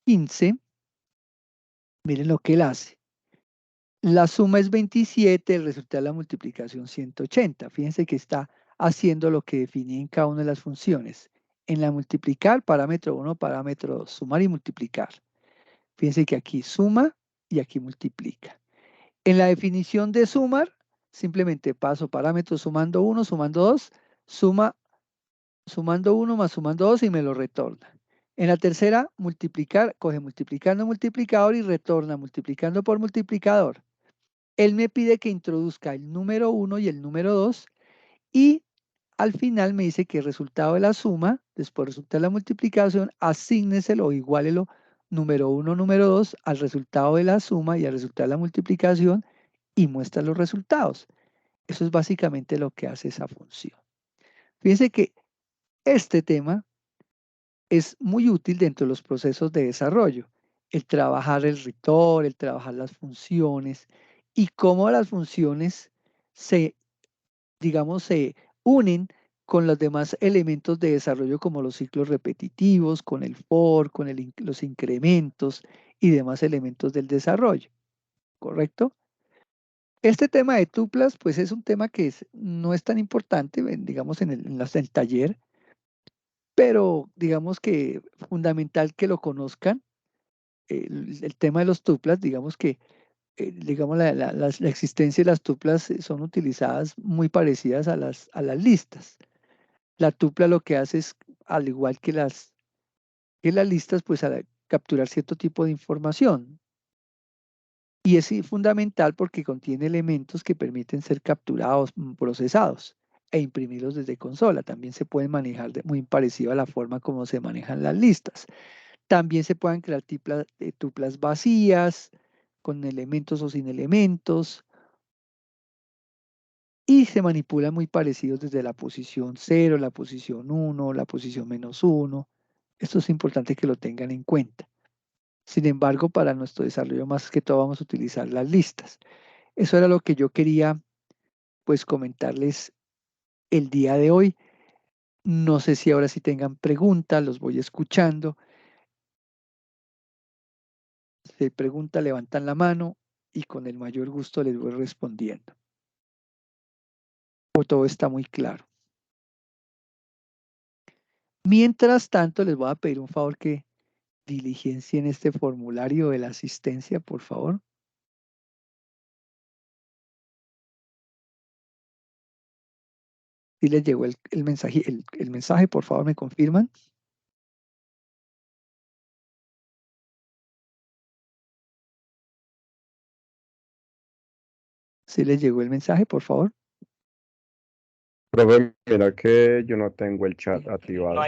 15. Miren lo que él hace. La suma es 27, el resultado de la multiplicación 180. Fíjense que está haciendo lo que definí en cada una de las funciones. En la multiplicar, parámetro 1, parámetro 2, sumar y multiplicar. Fíjense que aquí suma y aquí multiplica. En la definición de sumar, simplemente paso parámetros sumando 1, sumando 2, suma sumando 1 más sumando 2 y me lo retorna. En la tercera, multiplicar, coge multiplicando multiplicador y retorna multiplicando por multiplicador. Él me pide que introduzca el número 1 y el número 2 y al final me dice que el resultado de la suma, después resulta de la multiplicación, asígneselo o igualelo número 1, número 2 al resultado de la suma y al resultado de la multiplicación y muestra los resultados. Eso es básicamente lo que hace esa función. Fíjense que este tema es muy útil dentro de los procesos de desarrollo. El trabajar el return, el trabajar las funciones y cómo las funciones se, digamos, se unen con los demás elementos de desarrollo como los ciclos repetitivos, con el for, con los incrementos y demás elementos del desarrollo. ¿Correcto? Este tema de tuplas, pues es un tema que no es tan importante, digamos, en el taller, pero digamos que fundamental que lo conozcan. El tema de los tuplas, digamos que digamos, la existencia de las tuplas son utilizadas muy parecidas a las listas. La tupla lo que hace es, al igual que las listas, pues capturar cierto tipo de información. Y es fundamental porque contiene elementos que permiten ser capturados, procesados e imprimirlos desde consola. También se pueden manejar muy parecido a la forma como se manejan las listas. También se pueden crear tuplas vacías, con elementos o sin elementos, y se manipulan muy parecidos desde la posición 0, la posición 1, la posición -1. Esto es importante que lo tengan en cuenta. Sin embargo, para nuestro desarrollo más que todo vamos a utilizar las listas. Eso era lo que yo quería pues comentarles el día de hoy. No sé si ahora sí tengan preguntas, los voy escuchando. Si hay pregunta, levantan la mano y con el mayor gusto les voy respondiendo. O todo está muy claro. Mientras tanto, les voy a pedir un favor que diligencien este formulario de la asistencia, por favor. Si les llegó el mensaje, por favor, me confirman. Si les llegó el mensaje, por favor. Profe, mira que yo no tengo el chat activado. No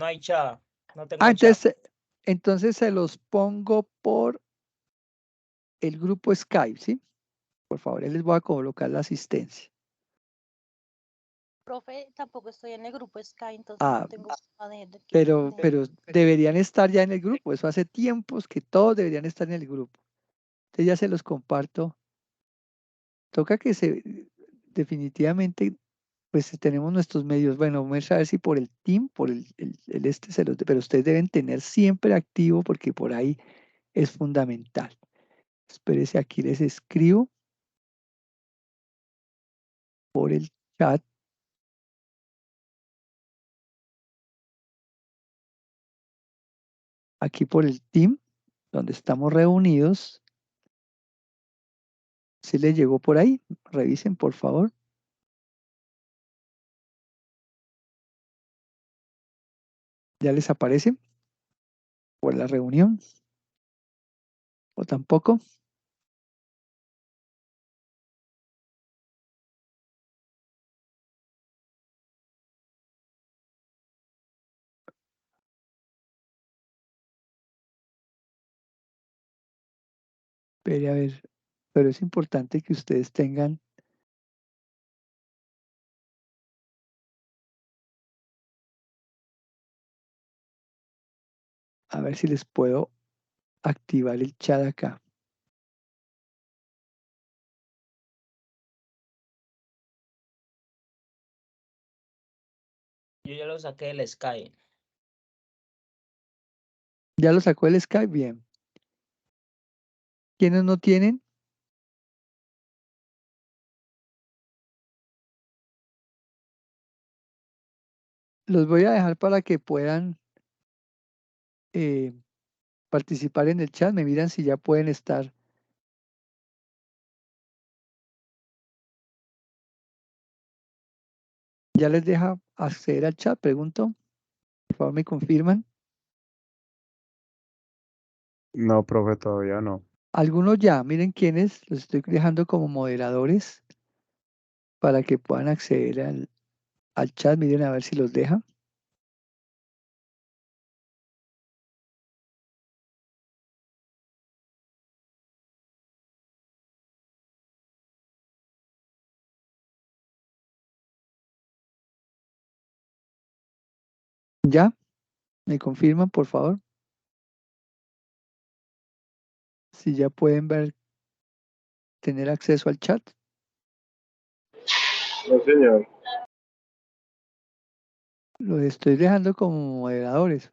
hay chat. No tengo chat. Entonces se los pongo por el grupo Skype, ¿sí? Por favor, les voy a colocar la asistencia. Profe, tampoco estoy en el grupo Sky, entonces no tengo pero deberían estar ya en el grupo. Eso hace tiempos que todos deberían estar en el grupo. Entonces ya se los comparto. Toca que definitivamente, pues tenemos nuestros medios. Bueno, vamos a ver si por el team, por pero ustedes deben tener siempre activo porque por ahí es fundamental. Espérese, aquí les escribo por el chat. Aquí por el team, donde estamos reunidos. Si les llegó por ahí, revisen por favor. ¿Ya les aparece por la reunión? ¿O tampoco? Espere a ver, pero es importante que ustedes tengan. A ver si les puedo activar el chat acá. Yo ya lo saqué del Skype. ¿Ya lo sacó el Skype? Bien. ¿Quiénes no tienen? Los voy a dejar para que puedan participar en el chat. Me miran si ya pueden estar. ¿Ya les deja acceder al chat? Pregunto. Por favor, me confirman. No, profe, todavía no. Algunos ya, miren quiénes, los estoy dejando como moderadores para que puedan acceder al chat. Miren a ver si los deja. ¿Ya? ¿Me confirman, por favor? Si ya pueden ver, tener acceso al chat. No, señor. Los estoy dejando como moderadores.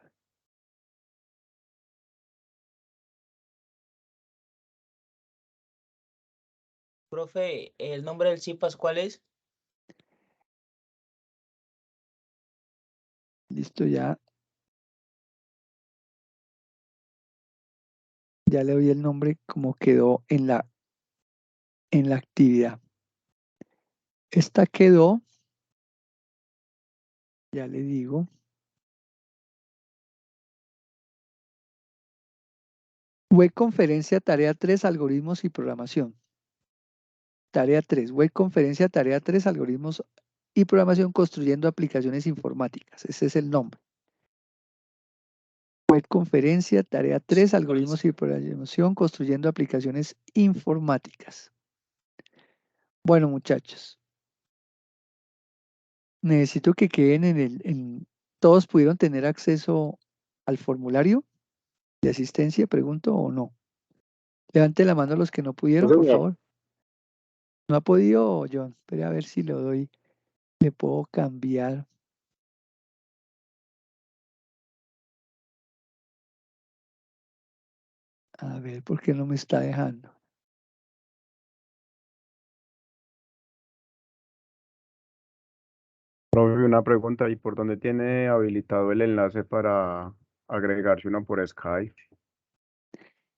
Profe, ¿el nombre del CIPAS cuál es? Listo, ya. Ya le doy el nombre como quedó en la actividad. Esta quedó, ya le digo. Web conferencia tarea 3, algoritmos y programación. Tarea 3, web conferencia tarea 3, algoritmos y programación construyendo aplicaciones informáticas. Ese es el nombre. Web conferencia tarea 3, algoritmos y programación construyendo aplicaciones informáticas. Bueno, muchachos. Necesito que queden ¿todos pudieron tener acceso al formulario de asistencia, pregunto, o no? Levante la mano los que no pudieron, por favor. ¿No ha podido, John? Espera a ver si lo doy. Le puedo cambiar. A ver, ¿por qué no me está dejando? Profe, una pregunta, ¿y por dónde tiene habilitado el enlace para agregarse uno por Skype?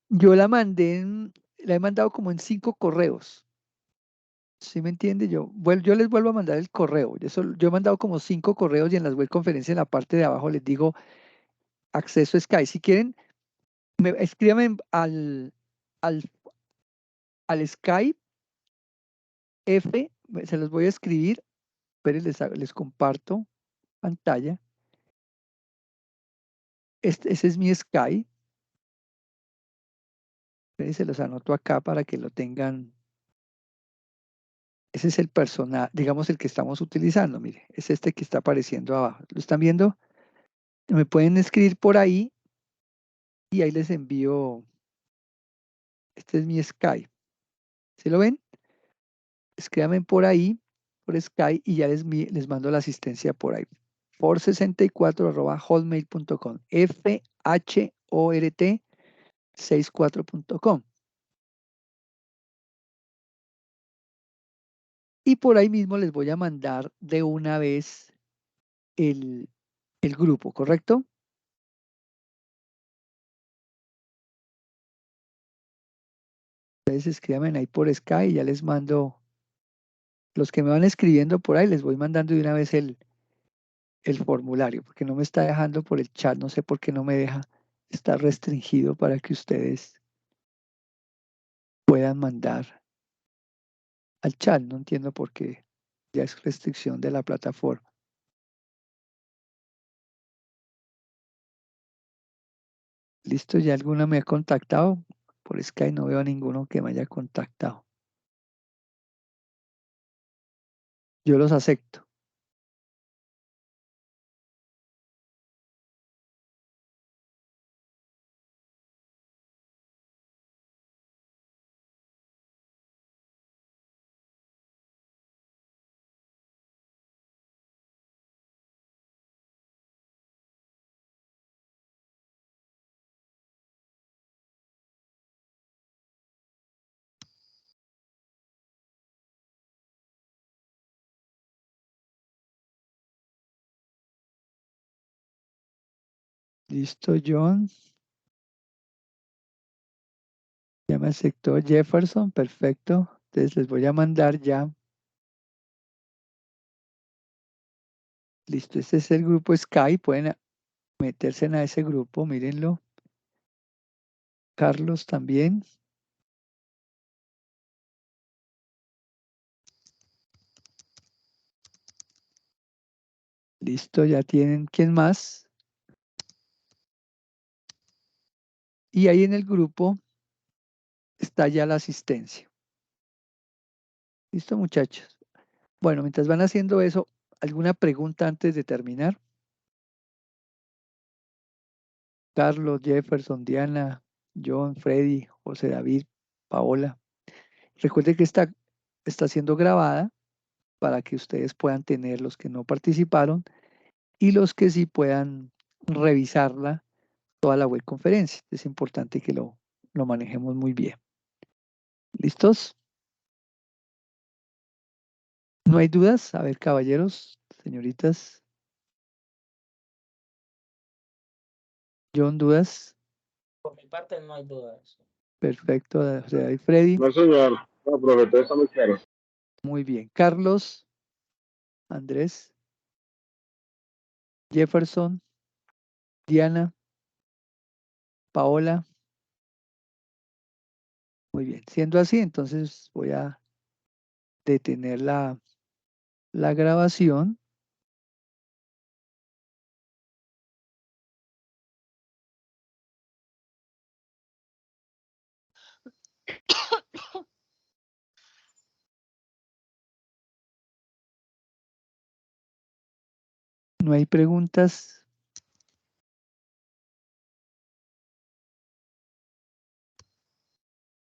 Yo la la he mandado como en 5 correos. ¿Sí me entiende? Yo les vuelvo a mandar el correo. Yo he mandado como 5 correos y en las web conferencias en la parte de abajo les digo acceso a Skype. Si quieren, escríbanme al, al Skype F, se los voy a escribir, pero les comparto pantalla. Ese es mi Skype. Se los anoto acá para que lo tengan. Ese es el personal, digamos el que estamos utilizando, mire, es este que está apareciendo abajo. ¿Lo están viendo? Me pueden escribir por ahí y ahí les envío. Este es mi Skype. ¿Sí lo ven? Escríbanme por ahí, por Skype, y ya les mando la asistencia por ahí. for64@hotmail.com. FHORT64.com. Y por ahí mismo les voy a mandar de una vez el grupo, ¿correcto? Entonces escríbanme ahí por Skype y ya les mando. Los que me van escribiendo por ahí, les voy mandando de una vez el formulario, porque no me está dejando por el chat, no sé por qué no me deja, está restringido para que ustedes puedan mandar al chat, no entiendo por qué, ya es restricción de la plataforma. Listo, ya alguna me ha contactado, por Skype no veo a ninguno que me haya contactado. Yo los acepto. Listo, John. Llama al sector Jefferson, perfecto. Entonces les voy a mandar ya. Listo, este es el grupo Sky. Pueden meterse a ese grupo, mírenlo. Carlos también. Listo, ya tienen. ¿Quién más? Y ahí en el grupo está ya la asistencia. Listo, muchachos. Bueno, mientras van haciendo eso, ¿alguna pregunta antes de terminar? Carlos, Jefferson, Diana, John, Freddy, José David, Paola. Recuerden que está siendo grabada para que ustedes puedan tener los que no participaron y los que sí puedan revisarla toda la web conferencia. Es importante que lo manejemos muy bien. ¿Listos? ¿No hay dudas? A ver, caballeros, señoritas. John, ¿dudas? Por mi parte no hay dudas. Perfecto, José David, Freddy. No, señor. No, profe, todo está muy claro. Muy bien. Carlos, Andrés, Jefferson, Diana, Paola. Muy bien. Siendo así, entonces voy a detener la grabación. No hay preguntas.